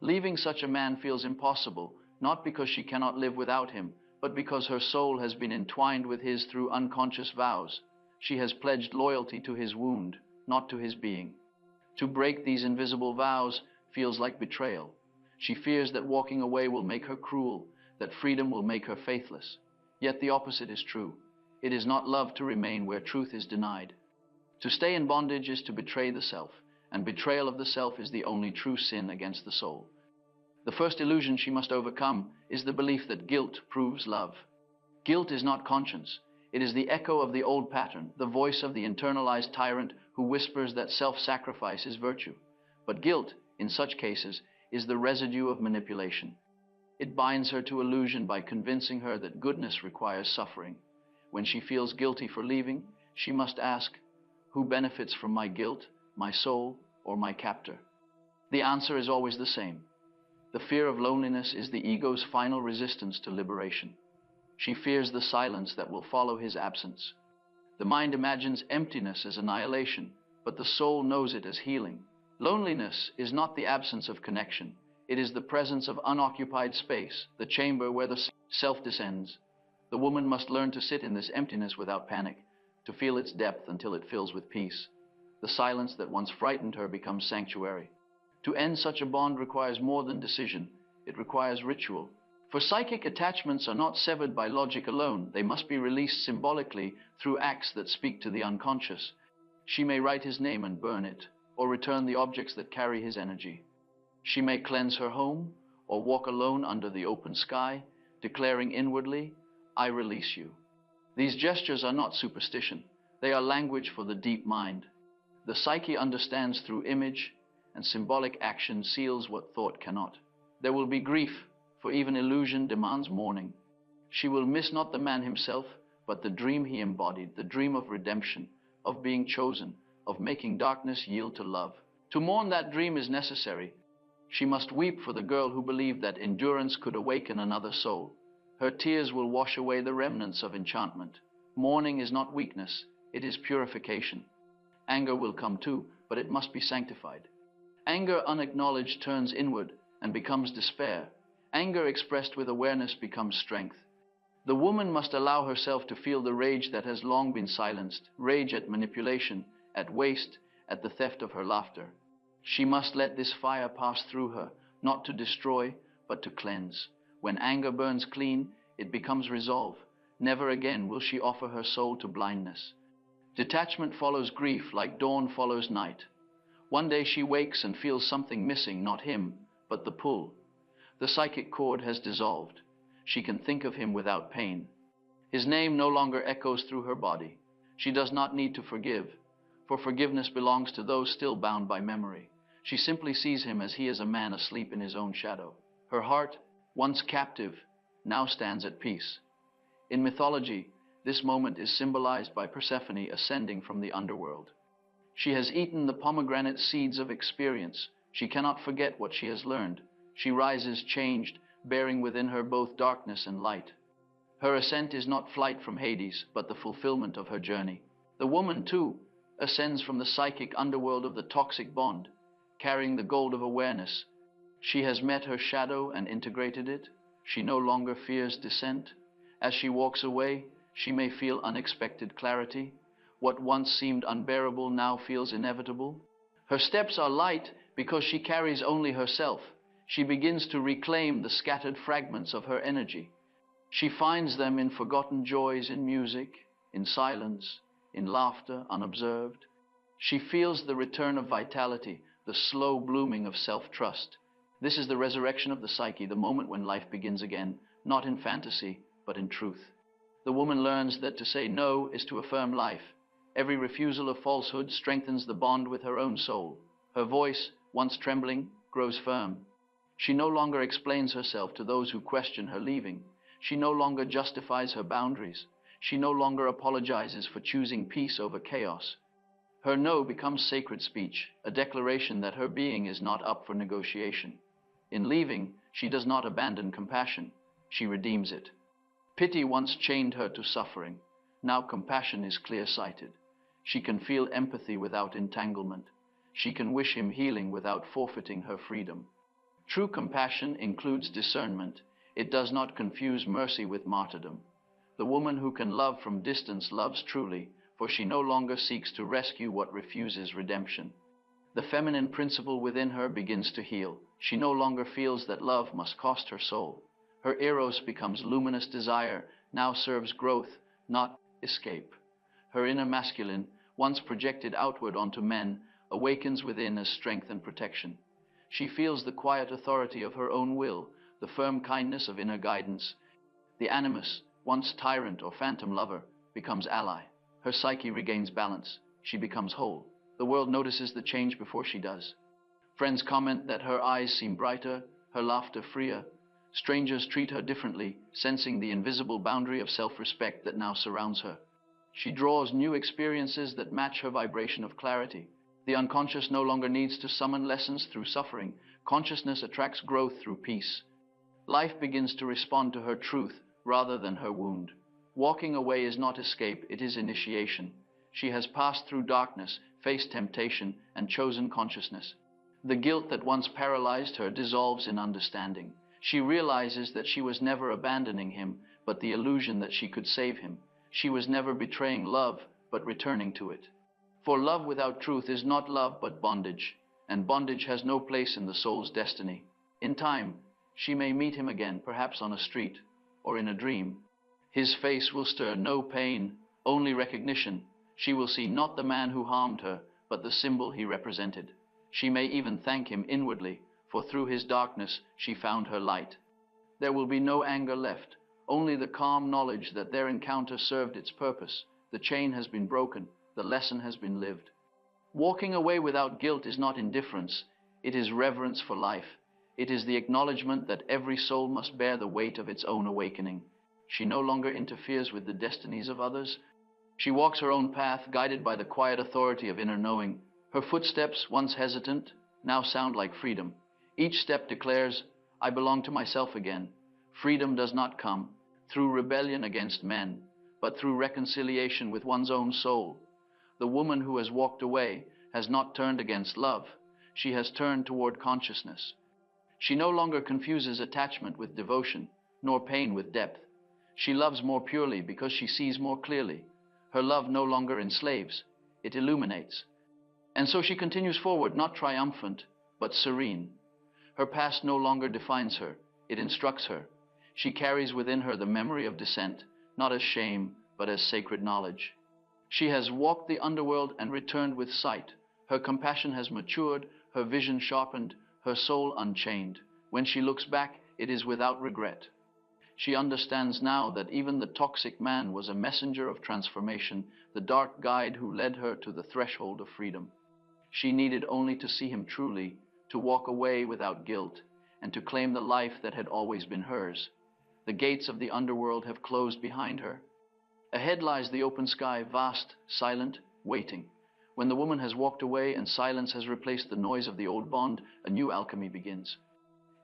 Speaker 1: Leaving such a man feels impossible, not because she cannot live without him, but because her soul has been entwined with his through unconscious vows. She has pledged loyalty to his wound, not to his being. To break these invisible vows feels like betrayal. She fears that walking away will make her cruel, that freedom will make her faithless. Yet the opposite is true. It is not love to remain where truth is denied. To stay in bondage is to betray the self, and betrayal of the self is the only true sin against the soul. The first illusion she must overcome is the belief that guilt proves love. Guilt is not conscience. It is the echo of the old pattern, the voice of the internalized tyrant who whispers that self-sacrifice is virtue. But guilt, in such cases, is the residue of manipulation. It binds her to illusion by convincing her that goodness requires suffering. When she feels guilty for leaving, she must ask, who benefits from my guilt, my soul, or my captor? The answer is always the same. The fear of loneliness is the ego's final resistance to liberation. She fears the silence that will follow his absence. The mind imagines emptiness as annihilation, but the soul knows it as healing. Loneliness is not the absence of connection. It is the presence of unoccupied space, the chamber where the self descends. The woman must learn to sit in this emptiness without panic, to feel its depth until it fills with peace. The silence that once frightened her becomes sanctuary. To end such a bond requires more than decision. It requires ritual. For psychic attachments are not severed by logic alone. They must be released symbolically through acts that speak to the unconscious. She may write his name and burn it, or return the objects that carry his energy. She may cleanse her home, or walk alone under the open sky, declaring inwardly, I release you. These gestures are not superstition. They are language for the deep mind. The psyche understands through image, and symbolic action seals what thought cannot. There will be grief, for even illusion demands mourning. She will miss not the man himself, but the dream he embodied, the dream of redemption, of being chosen, of making darkness yield to love. To mourn that dream is necessary. She must weep for the girl who believed that endurance could awaken another soul. Her tears will wash away the remnants of enchantment. Mourning is not weakness, it is purification. Anger will come too, but it must be sanctified. Anger unacknowledged turns inward and becomes despair. Anger expressed with awareness becomes strength. The woman must allow herself to feel the rage that has long been silenced, rage at manipulation, at waste, at the theft of her laughter. She must let this fire pass through her, not to destroy, but to cleanse. When anger burns clean, it becomes resolve. Never again will she offer her soul to blindness. Detachment follows grief like dawn follows night. One day she wakes and feels something missing, not him, but the pull. The psychic cord has dissolved. She can think of him without pain. His name no longer echoes through her body. She does not need to forgive, for forgiveness belongs to those still bound by memory. She simply sees him as he is a man asleep in his own shadow. Her heart, once captive, now stands at peace. In mythology, this moment is symbolized by Persephone ascending from the underworld. She has eaten the pomegranate seeds of experience. She cannot forget what she has learned. She rises changed, bearing within her both darkness and light. Her ascent is not flight from Hades, but the fulfillment of her journey. The woman, too, ascends from the psychic underworld of the toxic bond, carrying the gold of awareness. She has met her shadow and integrated it. She no longer fears descent. As she walks away, she may feel unexpected clarity. What once seemed unbearable now feels inevitable. Her steps are light because she carries only herself. She begins to reclaim the scattered fragments of her energy. She finds them in forgotten joys, in music, in silence, in laughter unobserved. She feels the return of vitality, the slow blooming of self-trust. This is the resurrection of the psyche, the moment when life begins again, not in fantasy, but in truth. The woman learns that to say no is to affirm life. Every refusal of falsehood strengthens the bond with her own soul. Her voice, once trembling, grows firm. She no longer explains herself to those who question her leaving. She no longer justifies her boundaries. She no longer apologizes for choosing peace over chaos. Her no becomes sacred speech, a declaration that her being is not up for negotiation. In leaving, she does not abandon compassion. She redeems it. Pity once chained her to suffering. Now compassion is clear-sighted. She can feel empathy without entanglement. She can wish him healing without forfeiting her freedom. True compassion includes discernment. It does not confuse mercy with martyrdom. The woman who can love from distance loves truly, for she no longer seeks to rescue what refuses redemption. The feminine principle within her begins to heal. She no longer feels that love must cost her soul. Her eros becomes luminous desire, now serves growth, not escape. Her inner masculine, once projected outward onto men, awakens within as strength and protection. She feels the quiet authority of her own will, the firm kindness of inner guidance. The animus, once tyrant or phantom lover, becomes ally. Her psyche regains balance. She becomes whole. The world notices the change before she does. Friends comment that her eyes seem brighter, her laughter freer. Strangers treat her differently, sensing the invisible boundary of self-respect that now surrounds her. She draws new experiences that match her vibration of clarity. The unconscious no longer needs to summon lessons through suffering. Consciousness attracts growth through peace. Life begins to respond to her truth rather than her wound. Walking away is not escape, it is initiation. She has passed through darkness, faced temptation, and chosen consciousness. The guilt that once paralyzed her dissolves in understanding. She realizes that she was never abandoning him, but the illusion that she could save him. She was never betraying love, but returning to it. For love without truth is not love, but bondage, and bondage has no place in the soul's destiny. In time, she may meet him again, perhaps on a street or in a dream. His face will stir no pain, only recognition. She will see not the man who harmed her, but the symbol he represented. She may even thank him inwardly, for through his darkness she found her light. There will be no anger left, only the calm knowledge that their encounter served its purpose. The chain has been broken, the lesson has been lived. Walking away without guilt is not indifference, it is reverence for life. It is the acknowledgement that every soul must bear the weight of its own awakening. She no longer interferes with the destinies of others. She walks her own path, guided by the quiet authority of inner knowing. Her footsteps, once hesitant, now sound like freedom. Each step declares, I belong to myself again. Freedom does not come through rebellion against men, but through reconciliation with one's own soul. The woman who has walked away has not turned against love. She has turned toward consciousness. She no longer confuses attachment with devotion, nor pain with depth. She loves more purely because she sees more clearly. Her love no longer enslaves, it illuminates. And so she continues forward, not triumphant, but serene. Her past no longer defines her, it instructs her. She carries within her the memory of descent, not as shame, but as sacred knowledge. She has walked the underworld and returned with sight. Her compassion has matured, her vision sharpened, her soul unchained. When she looks back, it is without regret. She understands now that even the toxic man was a messenger of transformation, the dark guide who led her to the threshold of freedom. She needed only to see him truly, to walk away without guilt, and to claim the life that had always been hers. The gates of the underworld have closed behind her. Ahead lies the open sky, vast, silent, waiting. When the woman has walked away and silence has replaced the noise of the old bond, a new alchemy begins.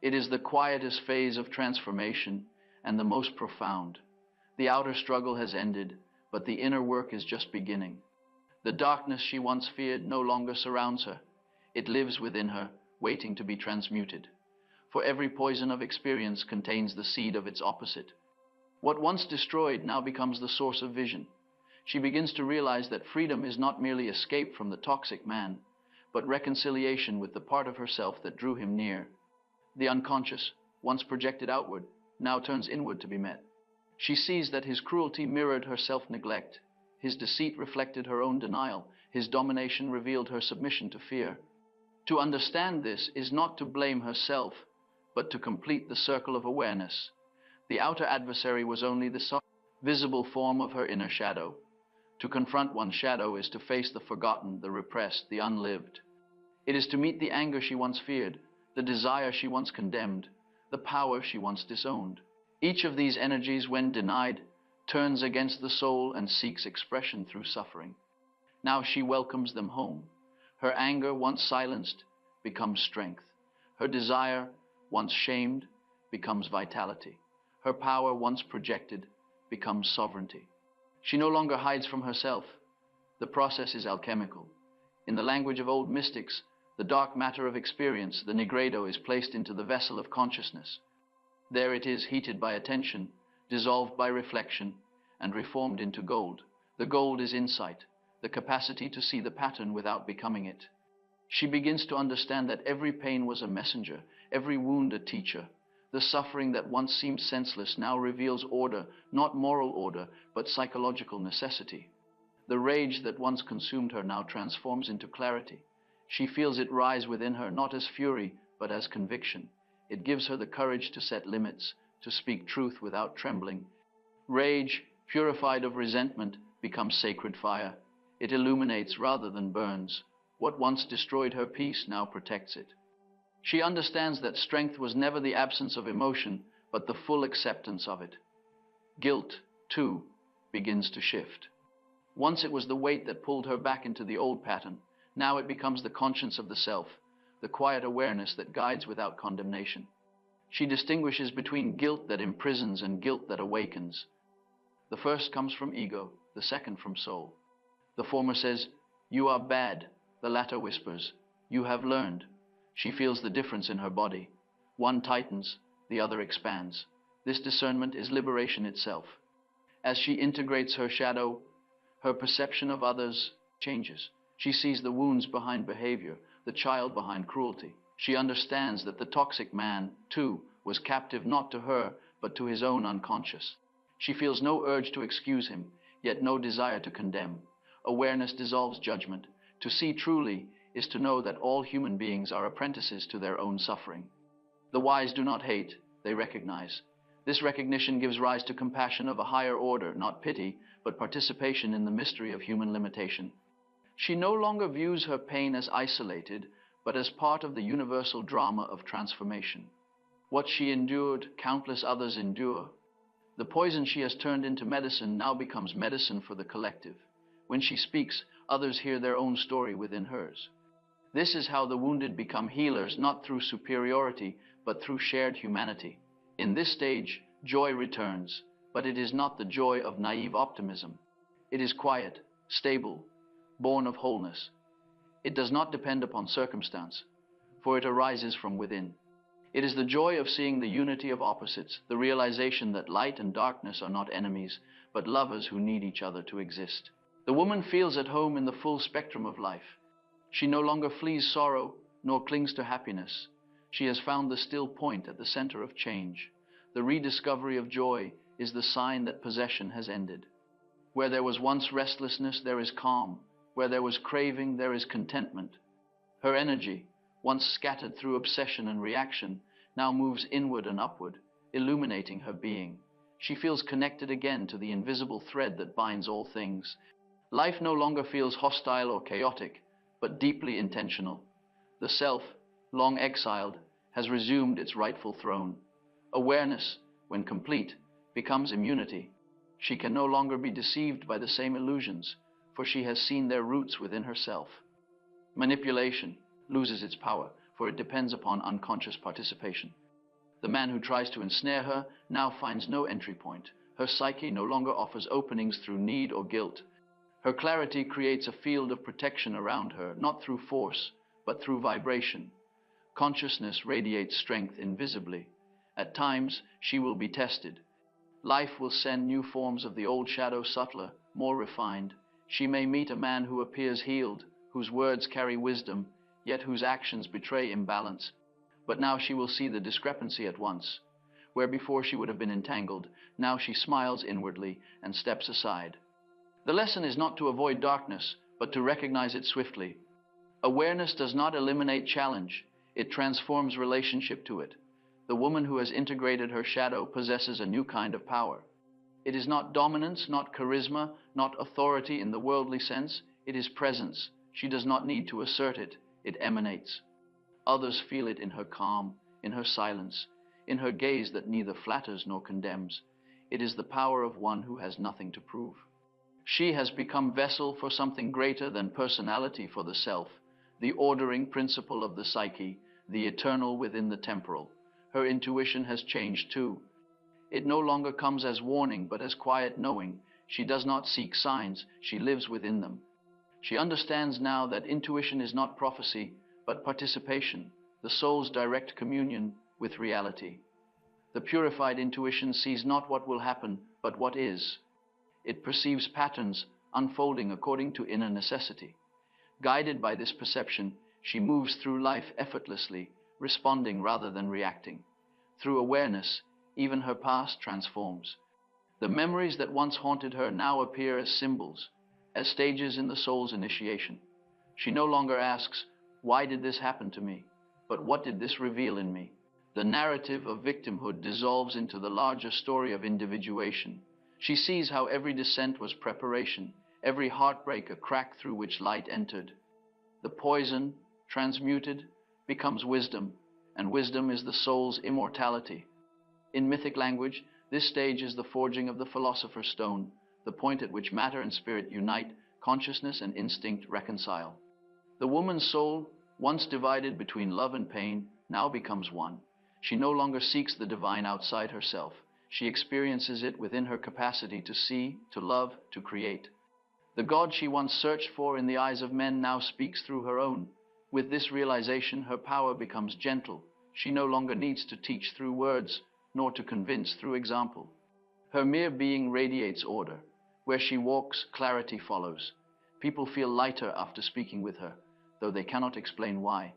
Speaker 1: It is the quietest phase of transformation and the most profound. The outer struggle has ended, but the inner work is just beginning. The darkness she once feared no longer surrounds her. It lives within her, waiting to be transmuted. For every poison of experience contains the seed of its opposite. What once destroyed now becomes the source of vision. She begins to realize that freedom is not merely escape from the toxic man, but reconciliation with the part of herself that drew him near. The unconscious, once projected outward, now turns inward to be met. She sees that his cruelty mirrored her self-neglect. His deceit reflected her own denial. His domination revealed her submission to fear. To understand this is not to blame herself, but to complete the circle of awareness. The outer adversary was only the visible form of her inner shadow. To confront one's shadow is to face the forgotten, the repressed, the unlived. It is to meet the anger she once feared, the desire she once condemned, the power she once disowned. Each of these energies, when denied, turns against the soul and seeks expression through suffering. Now she welcomes them home. Her anger, once silenced, becomes strength. Her desire, once shamed, becomes vitality. Her power, once projected, becomes sovereignty. She no longer hides from herself. The process is alchemical. In the language of old mystics, the dark matter of experience, the nigredo, is placed into the vessel of consciousness. There it is, heated by attention, dissolved by reflection, and reformed into gold. The gold is insight, the capacity to see the pattern without becoming it. She begins to understand that every pain was a messenger, every wound a teacher. The suffering that once seemed senseless now reveals order, not moral order, but psychological necessity. The rage that once consumed her now transforms into clarity. She feels it rise within her, not as fury, but as conviction. It gives her the courage to set limits, to speak truth without trembling. Rage, purified of resentment, becomes sacred fire. It illuminates rather than burns. What once destroyed her peace now protects it. She understands that strength was never the absence of emotion, but the full acceptance of it. Guilt, too, begins to shift. Once it was the weight that pulled her back into the old pattern. Now it becomes the conscience of the self, the quiet awareness that guides without condemnation. She distinguishes between guilt that imprisons and guilt that awakens. The first comes from ego, the second from soul. The former says, "You are bad." The latter whispers, "You have learned." She feels the difference in her body. One tightens, the other expands. This discernment is liberation itself. As she integrates her shadow, her perception of others changes. She sees the wounds behind behavior, the child behind cruelty. She understands that the toxic man, too, was captive not to her, but to his own unconscious. She feels no urge to excuse him, yet no desire to condemn. Awareness dissolves judgment. To see truly is to know that all human beings are apprentices to their own suffering. The wise do not hate, they recognize. This recognition gives rise to compassion of a higher order, not pity, but participation in the mystery of human limitation. She no longer views her pain as isolated, but as part of the universal drama of transformation. What she endured, countless others endure. The poison she has turned into medicine now becomes medicine for the collective. When she speaks, others hear their own story within hers. This is how the wounded become healers, not through superiority, but through shared humanity. In this stage, joy returns, but it is not the joy of naive optimism. It is quiet, stable, born of wholeness. It does not depend upon circumstance, for it arises from within. It is the joy of seeing the unity of opposites, the realization that light and darkness are not enemies, but lovers who need each other to exist. The woman feels at home in the full spectrum of life. She no longer flees sorrow, nor clings to happiness. She has found the still point at the center of change. The rediscovery of joy is the sign that possession has ended. Where there was once restlessness, there is calm. Where there was craving, there is contentment. Her energy, once scattered through obsession and reaction, now moves inward and upward, illuminating her being. She feels connected again to the invisible thread that binds all things. Life no longer feels hostile or chaotic, but deeply intentional. The self, long exiled, has resumed its rightful throne. Awareness, when complete, becomes immunity. She can no longer be deceived by the same illusions, for she has seen their roots within herself. Manipulation loses its power, for it depends upon unconscious participation. The man who tries to ensnare her now finds no entry point. Her psyche no longer offers openings through need or guilt. Her clarity creates a field of protection around her, not through force, but through vibration. Consciousness radiates strength invisibly. At times, she will be tested. Life will send new forms of the old shadow, subtler, more refined. She may meet a man who appears healed, whose words carry wisdom, yet whose actions betray imbalance. But now she will see the discrepancy at once. Where before she would have been entangled, now she smiles inwardly and steps aside. The lesson is not to avoid darkness, but to recognize it swiftly. Awareness does not eliminate challenge, it transforms relationship to it. The woman who has integrated her shadow possesses a new kind of power. It is not dominance, not charisma, not authority in the worldly sense, it is presence. She does not need to assert it, it emanates. Others feel it in her calm, in her silence, in her gaze that neither flatters nor condemns. It is the power of one who has nothing to prove. She has become vessel for something greater than personality for the self, the ordering principle of the psyche, the eternal within the temporal. Her intuition has changed too. It no longer comes as warning, but as quiet knowing. She does not seek signs, she lives within them. She understands now that intuition is not prophecy, but participation, the soul's direct communion with reality. The purified intuition sees not what will happen, but what is. It perceives patterns unfolding according to inner necessity. Guided by this perception, she moves through life effortlessly, responding rather than reacting. Through awareness, even her past transforms. The memories that once haunted her now appear as symbols, as stages in the soul's initiation. She no longer asks, "Why did this happen to me?" but "What did this reveal in me?" The narrative of victimhood dissolves into the larger story of individuation. She sees how every descent was preparation, every heartbreak a crack through which light entered. The poison, transmuted, becomes wisdom, and wisdom is the soul's immortality. In mythic language, this stage is the forging of the philosopher's stone, the point at which matter and spirit unite, consciousness and instinct reconcile. The woman's soul, once divided between love and pain, now becomes one. She no longer seeks the divine outside herself. She experiences it within her capacity to see, to love, to create. The God she once searched for in the eyes of men now speaks through her own. With this realization, her power becomes gentle. She no longer needs to teach through words, nor to convince through example. Her mere being radiates order. Where she walks, clarity follows. People feel lighter after speaking with her, though they cannot explain why.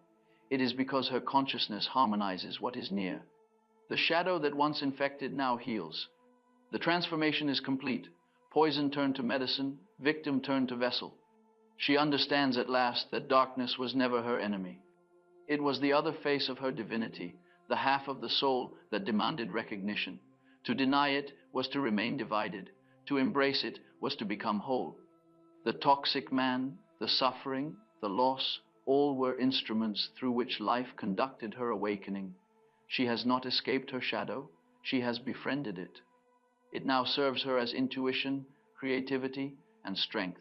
Speaker 1: It is because her consciousness harmonizes what is near. The shadow that once infected now heals. The transformation is complete. Poison turned to medicine, victim turned to vessel. She understands at last that darkness was never her enemy. It was the other face of her divinity, the half of the soul that demanded recognition. To deny it was to remain divided. To embrace it was to become whole. The toxic man, the suffering, the loss, all were instruments through which life conducted her awakening. She has not escaped her shadow, she has befriended it. It now serves her as intuition, creativity, and strength.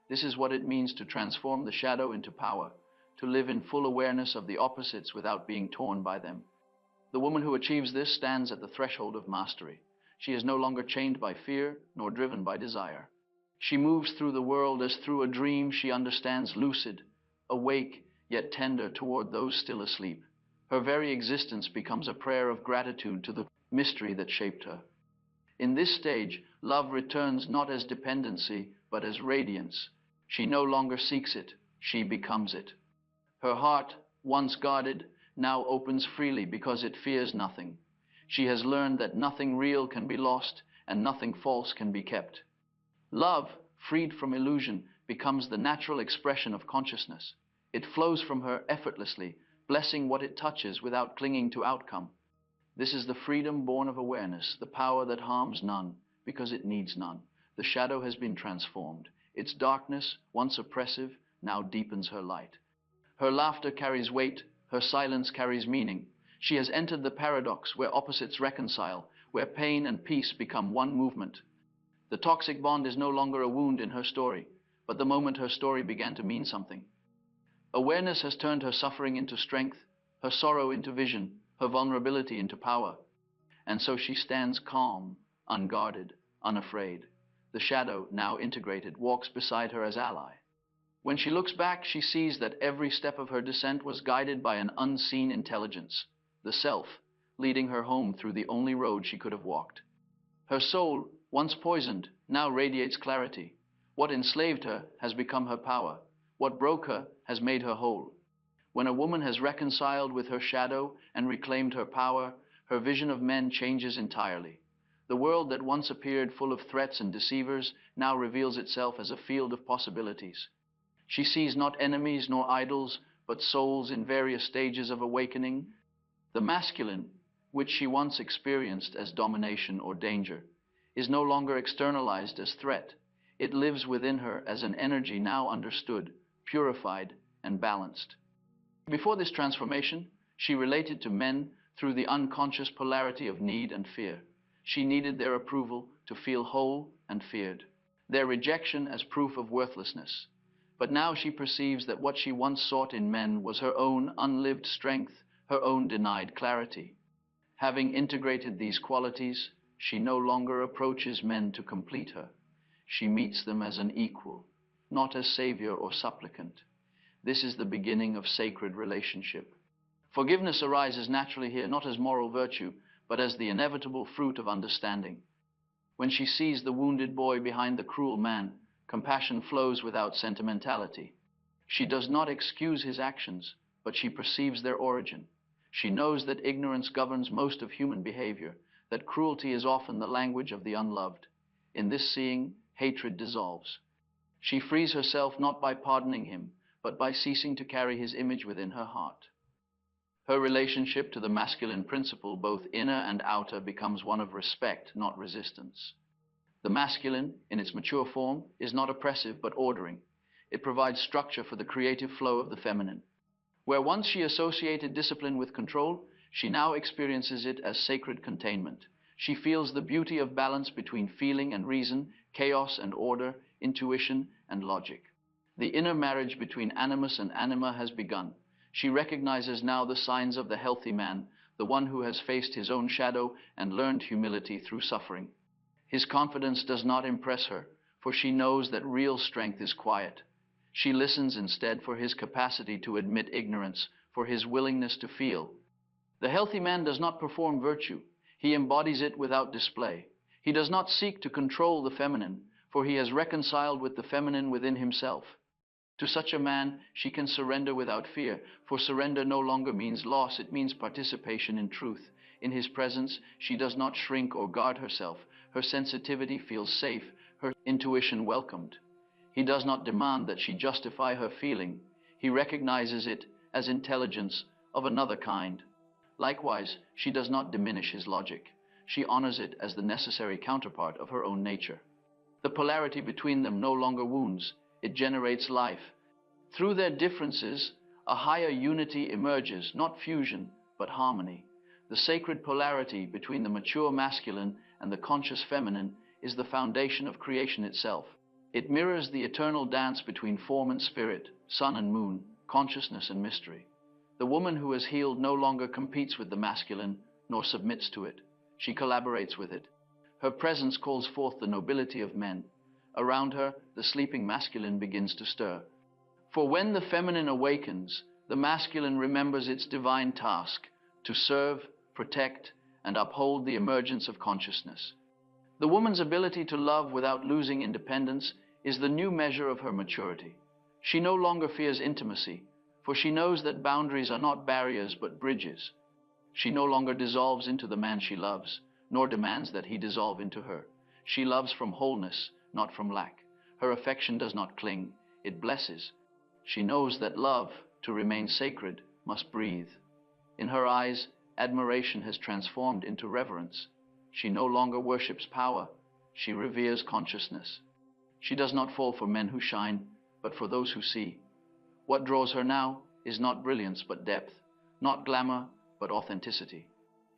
Speaker 1: This is what it means to transform the shadow into power, to live in full awareness of the opposites without being torn by them. The woman who achieves this stands at the threshold of mastery. She is no longer chained by fear, nor driven by desire. She moves through the world as through a dream. She understands lucid, awake, yet tender toward those still asleep. Her very existence becomes a prayer of gratitude to the mystery that shaped her. In this stage, love returns not as dependency, but as radiance. She no longer seeks it, she becomes it. Her heart, once guarded, now opens freely because it fears nothing. She has learned that nothing real can be lost and nothing false can be kept. Love, freed from illusion, becomes the natural expression of consciousness. It flows from her effortlessly, blessing what it touches without clinging to outcome. This is the freedom born of awareness, the power that harms none, because it needs none. The shadow has been transformed. Its darkness, once oppressive, now deepens her light. Her laughter carries weight, her silence carries meaning. She has entered the paradox where opposites reconcile, where pain and peace become one movement. The toxic bond is no longer a wound in her story, but the moment her story began to mean something. Awareness has turned her suffering into strength, her sorrow into vision, her vulnerability into power. And so she stands calm, unguarded, unafraid. The shadow, now integrated, walks beside her as ally. When she looks back, she sees that every step of her descent was guided by an unseen intelligence, the self, leading her home through the only road she could have walked. Her soul, once poisoned, now radiates clarity. What enslaved her has become her power. What broke her has made her whole. When a woman has reconciled with her shadow and reclaimed her power, her vision of men changes entirely. The world that once appeared full of threats and deceivers now reveals itself as a field of possibilities. She sees not enemies nor idols, but souls in various stages of awakening. The masculine, which she once experienced as domination or danger, is no longer externalized as threat. It lives within her as an energy now understood, purified, and balanced. Before this transformation, she related to men through the unconscious polarity of need and fear. She needed their approval to feel whole and feared, their rejection as proof of worthlessness. But now she perceives that what she once sought in men was her own unlived strength, her own denied clarity. Having integrated these qualities, she no longer approaches men to complete her. She meets them as an equal, not as savior or supplicant. This is the beginning of sacred relationship. Forgiveness arises naturally here, not as moral virtue, but as the inevitable fruit of understanding. When she sees the wounded boy behind the cruel man, compassion flows without sentimentality. She does not excuse his actions, but she perceives their origin. She knows that ignorance governs most of human behavior, that cruelty is often the language of the unloved. In this seeing, hatred dissolves. She frees herself not by pardoning him, but by ceasing to carry his image within her heart. Her relationship to the masculine principle, both inner and outer, becomes one of respect, not resistance. The masculine, in its mature form, is not oppressive but ordering. It provides structure for the creative flow of the feminine. Where once she associated discipline with control, she now experiences it as sacred containment. She feels the beauty of balance between feeling and reason, chaos and order, intuition and logic. The inner marriage between animus and anima has begun. She recognizes now the signs of the healthy man, the one who has faced his own shadow and learned humility through suffering. His confidence does not impress her, for she knows that real strength is quiet. She listens instead for his capacity to admit ignorance, for his willingness to feel. The healthy man does not perform virtue. He embodies it without display. He does not seek to control the feminine, for he has reconciled with the feminine within himself. To such a man, she can surrender without fear, for surrender no longer means loss, it means participation in truth. In his presence, she does not shrink or guard herself. Her sensitivity feels safe, her intuition welcomed. He does not demand that she justify her feeling. He recognizes it as intelligence of another kind. Likewise, she does not diminish his logic. She honors it as the necessary counterpart of her own nature. The polarity between them no longer wounds. It generates life. Through their differences, a higher unity emerges, not fusion, but harmony. The sacred polarity between the mature masculine and the conscious feminine is the foundation of creation itself. It mirrors the eternal dance between form and spirit, sun and moon, consciousness and mystery. The woman who has healed no longer competes with the masculine, nor submits to it. She collaborates with it. Her presence calls forth the nobility of men. Around her, the sleeping masculine begins to stir. For when the feminine awakens, the masculine remembers its divine task to serve, protect, and uphold the emergence of consciousness. The woman's ability to love without losing independence is the new measure of her maturity. She no longer fears intimacy, for she knows that boundaries are not barriers but bridges. She no longer dissolves into the man she loves, nor demands that he dissolve into her. She loves from wholeness, not from lack. Her affection does not cling, it blesses. She knows that love, to remain sacred, must breathe. In her eyes, admiration has transformed into reverence. She no longer worships power, she reveres consciousness. She does not fall for men who shine, but for those who see. What draws her now is not brilliance but depth, not glamour but authenticity.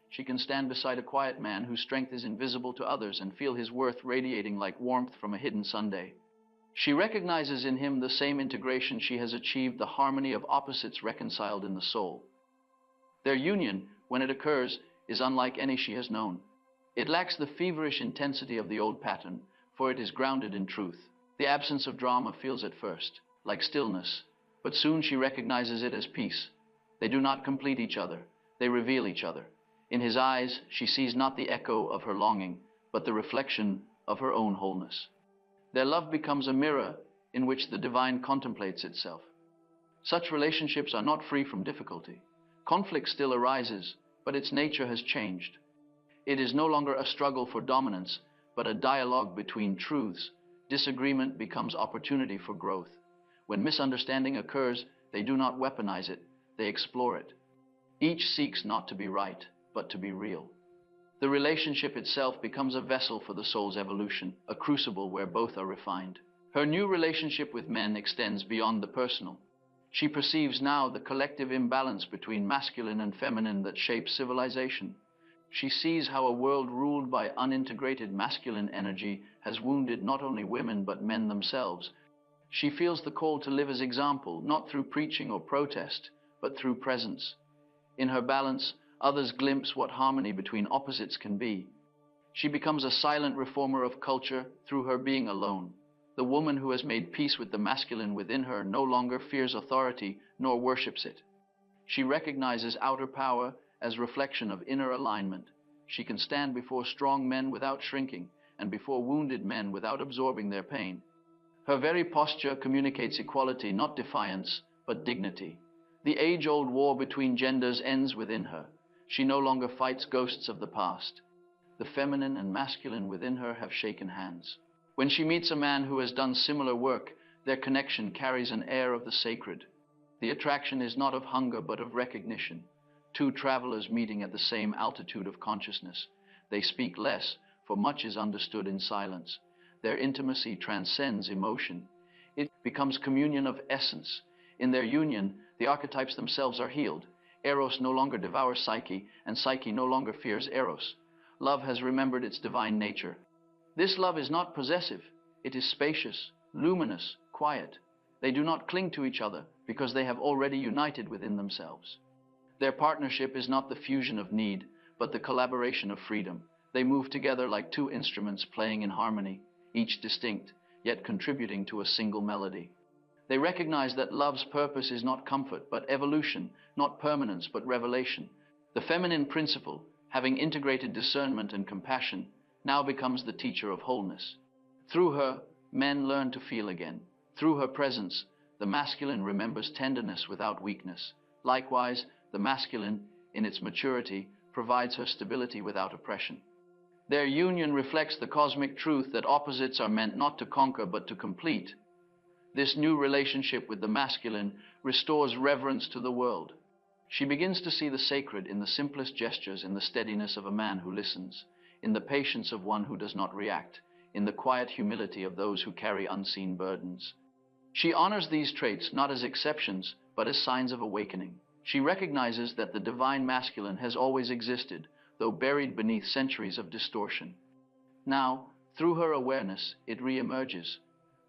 Speaker 1: She can stand beside a quiet man whose strength is invisible to others and feel his worth radiating like warmth from a hidden sunday. She recognizes in him the same integration she has achieved, the harmony of opposites reconciled in the soul. Their union, when it occurs, is unlike any she has known. It lacks the feverish intensity of the old pattern, for it is grounded in truth. The absence of drama feels at first like stillness, but soon she recognizes it as peace. They do not complete each other, they reveal each other. In his eyes, she sees not the echo of her longing, but the reflection of her own wholeness. Their love becomes a mirror in which the divine contemplates itself. Such relationships are not free from difficulty. Conflict still arises, but its nature has changed. It is no longer a struggle for dominance, but a dialogue between truths. Disagreement becomes opportunity for growth. When misunderstanding occurs, they do not weaponize it, they explore it. Each seeks not to be right, but to be real. The relationship itself becomes a vessel for the soul's evolution, a crucible where both are refined. Her new relationship with men extends beyond the personal. She perceives now the collective imbalance between masculine and feminine that shapes civilization. She sees how a world ruled by unintegrated masculine energy has wounded not only women but men themselves. She feels the call to live as example, not through preaching or protest, but through presence. In her balance, others glimpse what harmony between opposites can be. She becomes a silent reformer of culture through her being alone. The woman who has made peace with the masculine within her no longer fears authority nor worships it. She recognizes outer power as reflection of inner alignment. She can stand before strong men without shrinking, and before wounded men without absorbing their pain. Her very posture communicates equality, not defiance, but dignity. The age-old war between genders ends within her. She no longer fights ghosts of the past. The feminine and masculine within her have shaken hands. When she meets a man who has done similar work, their connection carries an air of the sacred. The attraction is not of hunger, but of recognition. Two travelers meeting at the same altitude of consciousness. They speak less, for much is understood in silence. Their intimacy transcends emotion. It becomes communion of essence. In their union, the archetypes themselves are healed. Eros no longer devours Psyche, and Psyche no longer fears Eros. Love has remembered its divine nature. This love is not possessive. It is spacious, luminous, quiet. They do not cling to each other because they have already united within themselves. Their partnership is not the fusion of need, but the collaboration of freedom. They move together like two instruments playing in harmony, each distinct, yet contributing to a single melody. They recognize that love's purpose is not comfort, but evolution, not permanence, but revelation. The feminine principle, having integrated discernment and compassion, now becomes the teacher of wholeness. Through her, men learn to feel again. Through her presence, the masculine remembers tenderness without weakness. Likewise, the masculine, in its maturity, provides her stability without oppression. Their union reflects the cosmic truth that opposites are meant not to conquer but to complete. This new relationship with the masculine restores reverence to the world. She begins to see the sacred in the simplest gestures, in the steadiness of a man who listens, in the patience of one who does not react, in the quiet humility of those who carry unseen burdens. She honors these traits not as exceptions, but as signs of awakening. She recognizes that the divine masculine has always existed, though buried beneath centuries of distortion. Now, through her awareness, it re-emerges.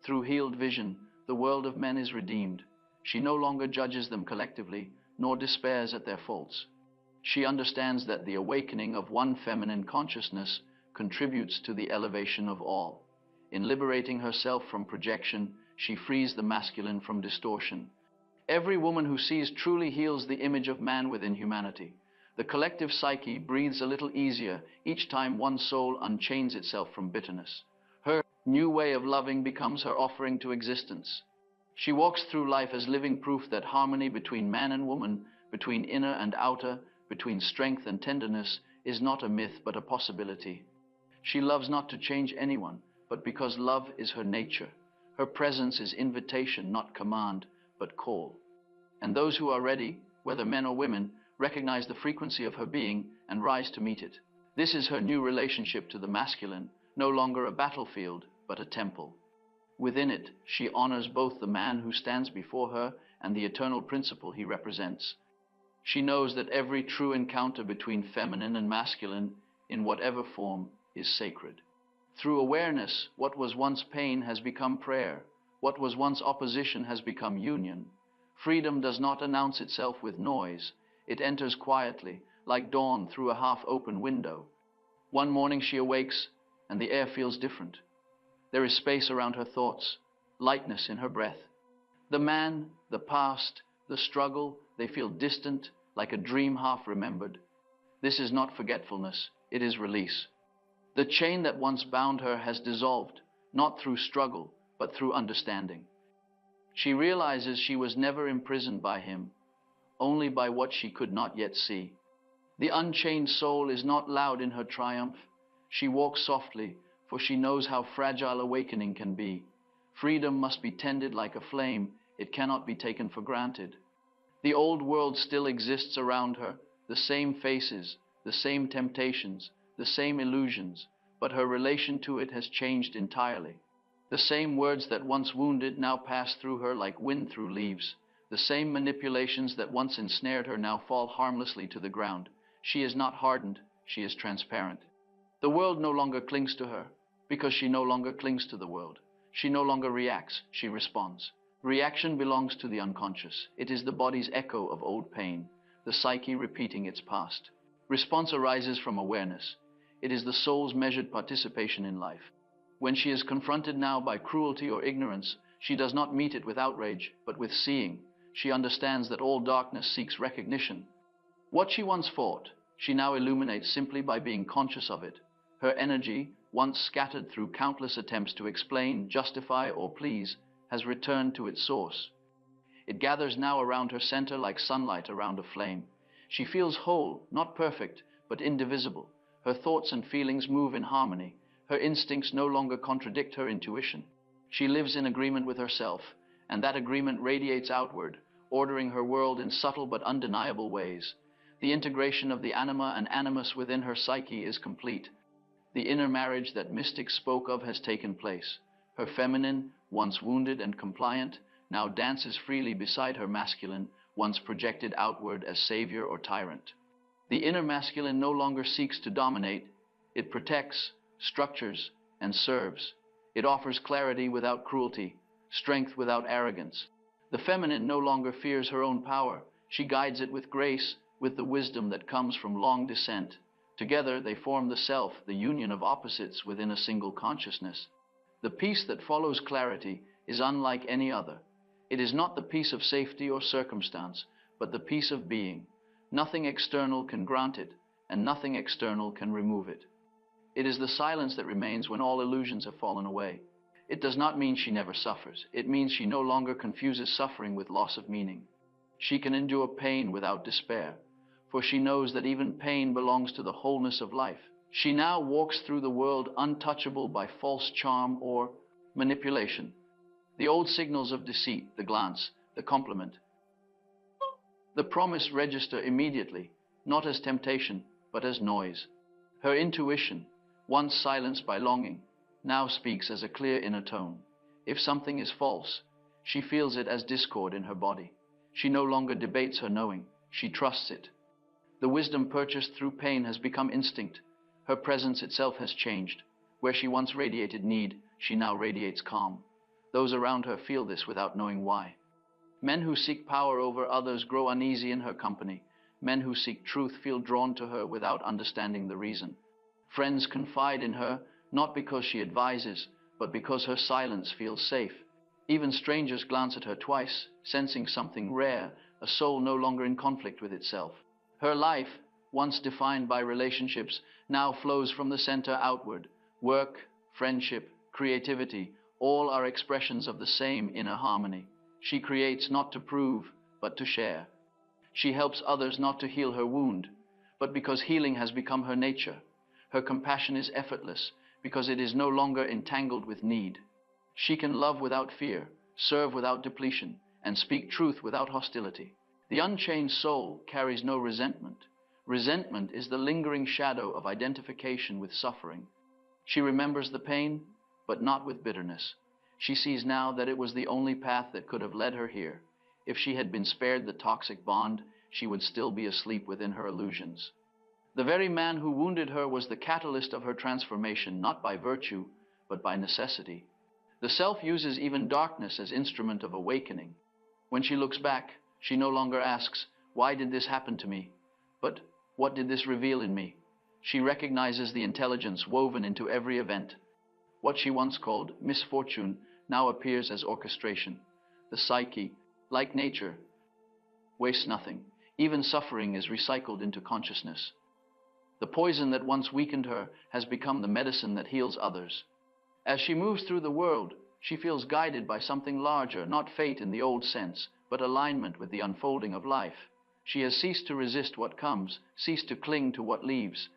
Speaker 1: Through healed vision, the world of men is redeemed. She no longer judges them collectively, nor despairs at their faults. She understands that the awakening of one feminine consciousness contributes to the elevation of all. In liberating herself from projection, she frees the masculine from distortion. Every woman who sees truly heals the image of man within humanity. The collective psyche breathes a little easier each time one soul unchains itself from bitterness. Her new way of loving becomes her offering to existence. She walks through life as living proof that harmony between man and woman, between inner and outer, between strength and tenderness, is not a myth but a possibility. She loves not to change anyone, but because love is her nature. Her presence is invitation, not command, but call. And those who are ready, whether men or women, recognize the frequency of her being and rise to meet it. This is her new relationship to the masculine, no longer a battlefield, but a temple. Within it, she honors both the man who stands before her and the eternal principle he represents. She knows that every true encounter between feminine and masculine, in whatever form, is sacred. Through awareness, what was once pain has become prayer. What was once opposition has become union. Freedom does not announce itself with noise. It enters quietly, like dawn through a half-open window. One morning she awakes, and the air feels different. There is space around her thoughts, lightness in her breath. The man, the past, the struggle, they feel distant, like a dream half remembered. This is not forgetfulness, it is release. The chain that once bound her has dissolved, not through struggle, but through understanding. She realizes she was never imprisoned by him, only by what she could not yet see. The unchained soul is not loud in her triumph. She walks softly, for she knows how fragile awakening can be. Freedom must be tended like a flame. It cannot be taken for granted. The old world still exists around her, the same faces, the same temptations, the same illusions, but her relation to it has changed entirely. The same words that once wounded now pass through her like wind through leaves. The same manipulations that once ensnared her now fall harmlessly to the ground. She is not hardened, she is transparent. The world no longer clings to her, because she no longer clings to the world. She no longer reacts, she responds. Reaction belongs to the unconscious. It is the body's echo of old pain, the psyche repeating its past. Response arises from awareness. It is the soul's measured participation in life. When she is confronted now by cruelty or ignorance, she does not meet it with outrage, but with seeing. She understands that all darkness seeks recognition. What she once fought, she now illuminates simply by being conscious of it. Her energy, once scattered through countless attempts to explain, justify, or please, has returned to its source. It gathers now around her center like sunlight around a flame. She feels whole, not perfect, but indivisible. Her thoughts and feelings move in harmony. Her instincts no longer contradict her intuition. She lives in agreement with herself, and that agreement radiates outward, ordering her world in subtle but undeniable ways. The integration of the anima and animus within her psyche is complete. The inner marriage that mystics spoke of has taken place. Her feminine, once wounded and compliant, now dances freely beside her masculine, once projected outward as savior or tyrant. The inner masculine no longer seeks to dominate. It protects, structures, and serves. It offers clarity without cruelty, strength without arrogance. The feminine no longer fears her own power. She guides it with grace, with the wisdom that comes from long descent. Together they form the self, the union of opposites within a single consciousness. The peace that follows clarity is unlike any other. It is not the peace of safety or circumstance, but the peace of being. Nothing external can grant it, and nothing external can remove it. It is the silence that remains when all illusions have fallen away. It does not mean she never suffers. It means she no longer confuses suffering with loss of meaning. She can endure pain without despair, for she knows that even pain belongs to the wholeness of life. She now walks through the world untouchable by false charm or manipulation. The old signals of deceit, the glance, the compliment, the promise register immediately, not as temptation, but as noise. Her intuition, once silenced by longing, now speaks as a clear inner tone. If something is false, she feels it as discord in her body. She no longer debates her knowing, she trusts it. The wisdom purchased through pain has become instinct. Her presence itself has changed. Where she once radiated need, she now radiates calm. Those around her feel this without knowing why. Men who seek power over others grow uneasy in her company. Men who seek truth feel drawn to her without understanding the reason. Friends confide in her, not because she advises, but because her silence feels safe. Even strangers glance at her twice, sensing something rare, a soul no longer in conflict with itself. Her life, once defined by relationships, now flows from the center outward. Work, friendship, creativity, all are expressions of the same inner harmony. She creates not to prove, but to share. She helps others not to heal her wound, but because healing has become her nature. Her compassion is effortless, because it is no longer entangled with need. She can love without fear, serve without depletion, and speak truth without hostility. The unchained soul carries no resentment. Resentment is the lingering shadow of identification with suffering. She remembers the pain, but not with bitterness. She sees now that it was the only path that could have led her here. If she had been spared the toxic bond, she would still be asleep within her illusions. The very man who wounded her was the catalyst of her transformation, not by virtue, but by necessity. The self uses even darkness as instrument of awakening. When she looks back, she no longer asks, "Why did this happen to me?" but "What did this reveal in me?" She recognizes the intelligence woven into every event. What she once called misfortune now appears as orchestration. The psyche, like nature, wastes nothing. Even suffering is recycled into consciousness. The poison that once weakened her has become the medicine that heals others. As she moves through the world, she feels guided by something larger, not fate in the old sense, but alignment with the unfolding of life. She has ceased to resist what comes, ceased to cling to what leaves.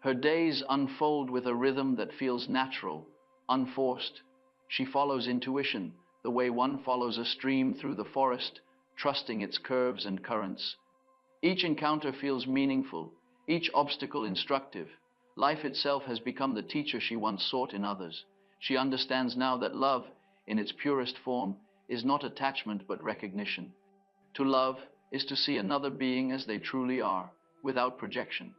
Speaker 1: Her days unfold with a rhythm that feels natural, unforced. She follows intuition, the way one follows a stream through the forest, trusting its curves and currents. Each encounter feels meaningful, each obstacle instructive. Life itself has become the teacher she once sought in others. She understands now that love, in its purest form, is not attachment but recognition. To love is to see another being as they truly are, without projection.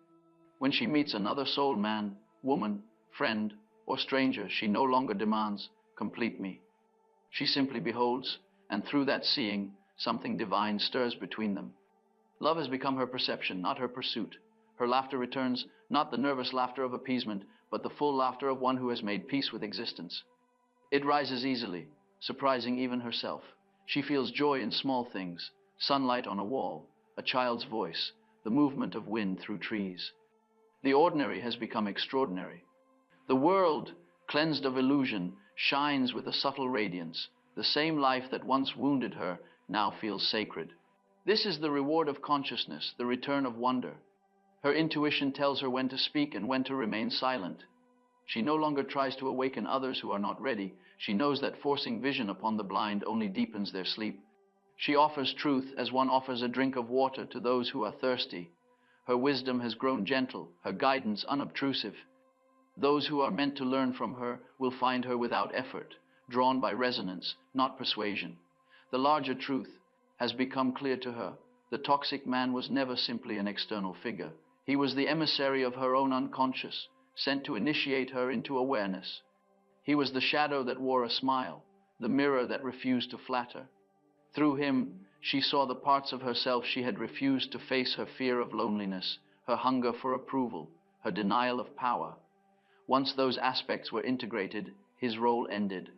Speaker 1: When she meets another soul man, woman, friend, or stranger, she no longer demands, "Complete me." She simply beholds, and through that seeing, something divine stirs between them. Love has become her perception, not her pursuit. Her laughter returns, not the nervous laughter of appeasement, but the full laughter of one who has made peace with existence. It rises easily, surprising even herself. She feels joy in small things, sunlight on a wall, a child's voice, the movement of wind through trees. The ordinary has become extraordinary. The world, cleansed of illusion, shines with a subtle radiance. The same life that once wounded her now feels sacred. This is the reward of consciousness, the return of wonder. Her intuition tells her when to speak and when to remain silent. She no longer tries to awaken others who are not ready. She knows that forcing vision upon the blind only deepens their sleep. She offers truth as one offers a drink of water to those who are thirsty. Her wisdom has grown gentle, her guidance unobtrusive. Those who are meant to learn from her will find her without effort, drawn by resonance, not persuasion. The larger truth has become clear to her. The toxic man was never simply an external figure. He was the emissary of her own unconscious, sent to initiate her into awareness. He was the shadow that wore a smile, the mirror that refused to flatter. Through him, she saw the parts of herself she had refused to face: her fear of loneliness, her hunger for approval, her denial of power. Once those aspects were integrated, his role ended.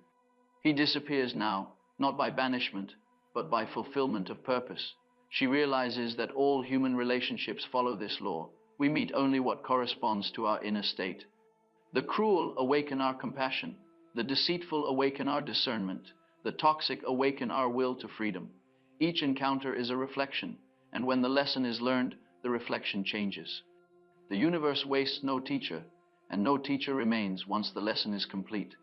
Speaker 1: He disappears now, not by banishment, but by fulfillment of purpose. She realizes that all human relationships follow this law. We meet only what corresponds to our inner state. The cruel awaken our compassion, the deceitful awaken our discernment, the toxic awaken our will to freedom. Each encounter is a reflection, and when the lesson is learned, the reflection changes. The universe wastes no teacher, and no teacher remains once the lesson is complete.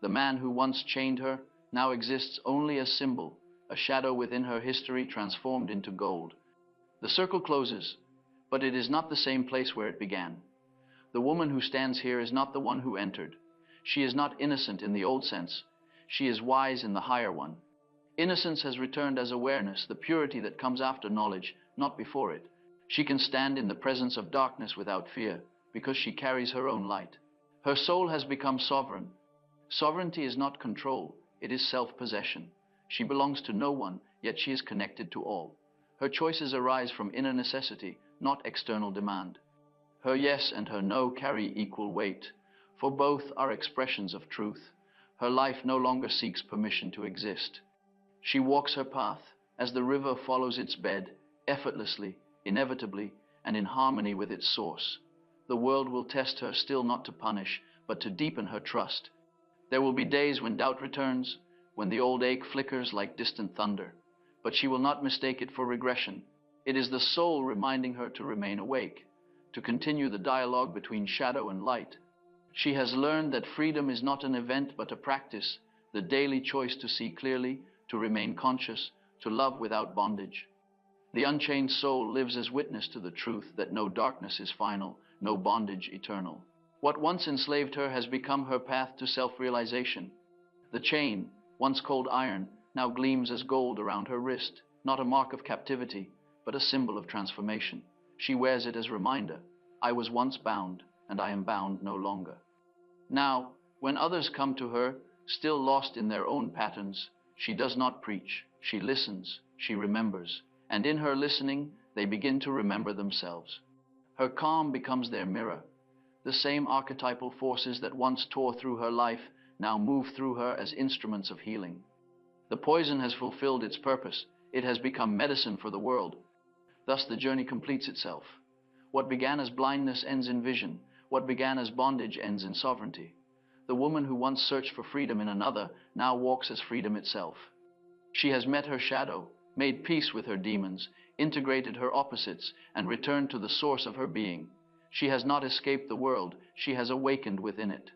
Speaker 1: The man who once chained her now exists only as symbol, a shadow within her history transformed into gold. The circle closes, but it is not the same place where it began. The woman who stands here is not the one who entered. She is not innocent in the old sense. She is wise in the higher one. Innocence has returned as awareness, the purity that comes after knowledge, not before it. She can stand in the presence of darkness without fear, because she carries her own light. Her soul has become sovereign. Sovereignty is not control, it is self-possession. She belongs to no one, yet she is connected to all. Her choices arise from inner necessity, not external demand. Her yes and her no carry equal weight, for both are expressions of truth. Her life no longer seeks permission to exist. She walks her path as the river follows its bed, effortlessly, inevitably, and in harmony with its source. The world will test her, still not to punish, but to deepen her trust. There will be days when doubt returns, when the old ache flickers like distant thunder, but she will not mistake it for regression. It is the soul reminding her to remain awake, to continue the dialogue between shadow and light. She has learned that freedom is not an event but a practice, the daily choice to see clearly, to remain conscious, to love without bondage. The unchained soul lives as witness to the truth that no darkness is final, no bondage eternal. What once enslaved her has become her path to self-realization. The chain, once cold iron, now gleams as gold around her wrist, not a mark of captivity, but a symbol of transformation. She wears it as a reminder: I was once bound, and I am bound no longer. Now, when others come to her, still lost in their own patterns, she does not preach. She listens, she remembers, and in her listening, they begin to remember themselves. Her calm becomes their mirror, The same archetypal forces that once tore through her life now move through her as instruments of healing. The poison has fulfilled its purpose. It has become medicine for the world. Thus the journey completes itself. What began as blindness ends in vision. What began as bondage ends in sovereignty. The woman who once searched for freedom in another now walks as freedom itself. She has met her shadow, made peace with her demons, integrated her opposites, and returned to the source of her being. She has not escaped the world, she has awakened within it.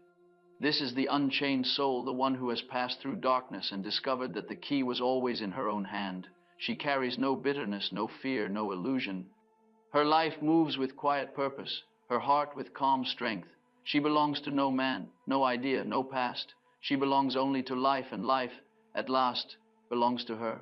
Speaker 1: This is the unchained soul, the one who has passed through darkness and discovered that the key was always in her own hand. She carries no bitterness, no fear, no illusion. Her life moves with quiet purpose, her heart with calm strength. She belongs to no man, no idea, no past. She belongs only to life, and life, at last, belongs to her.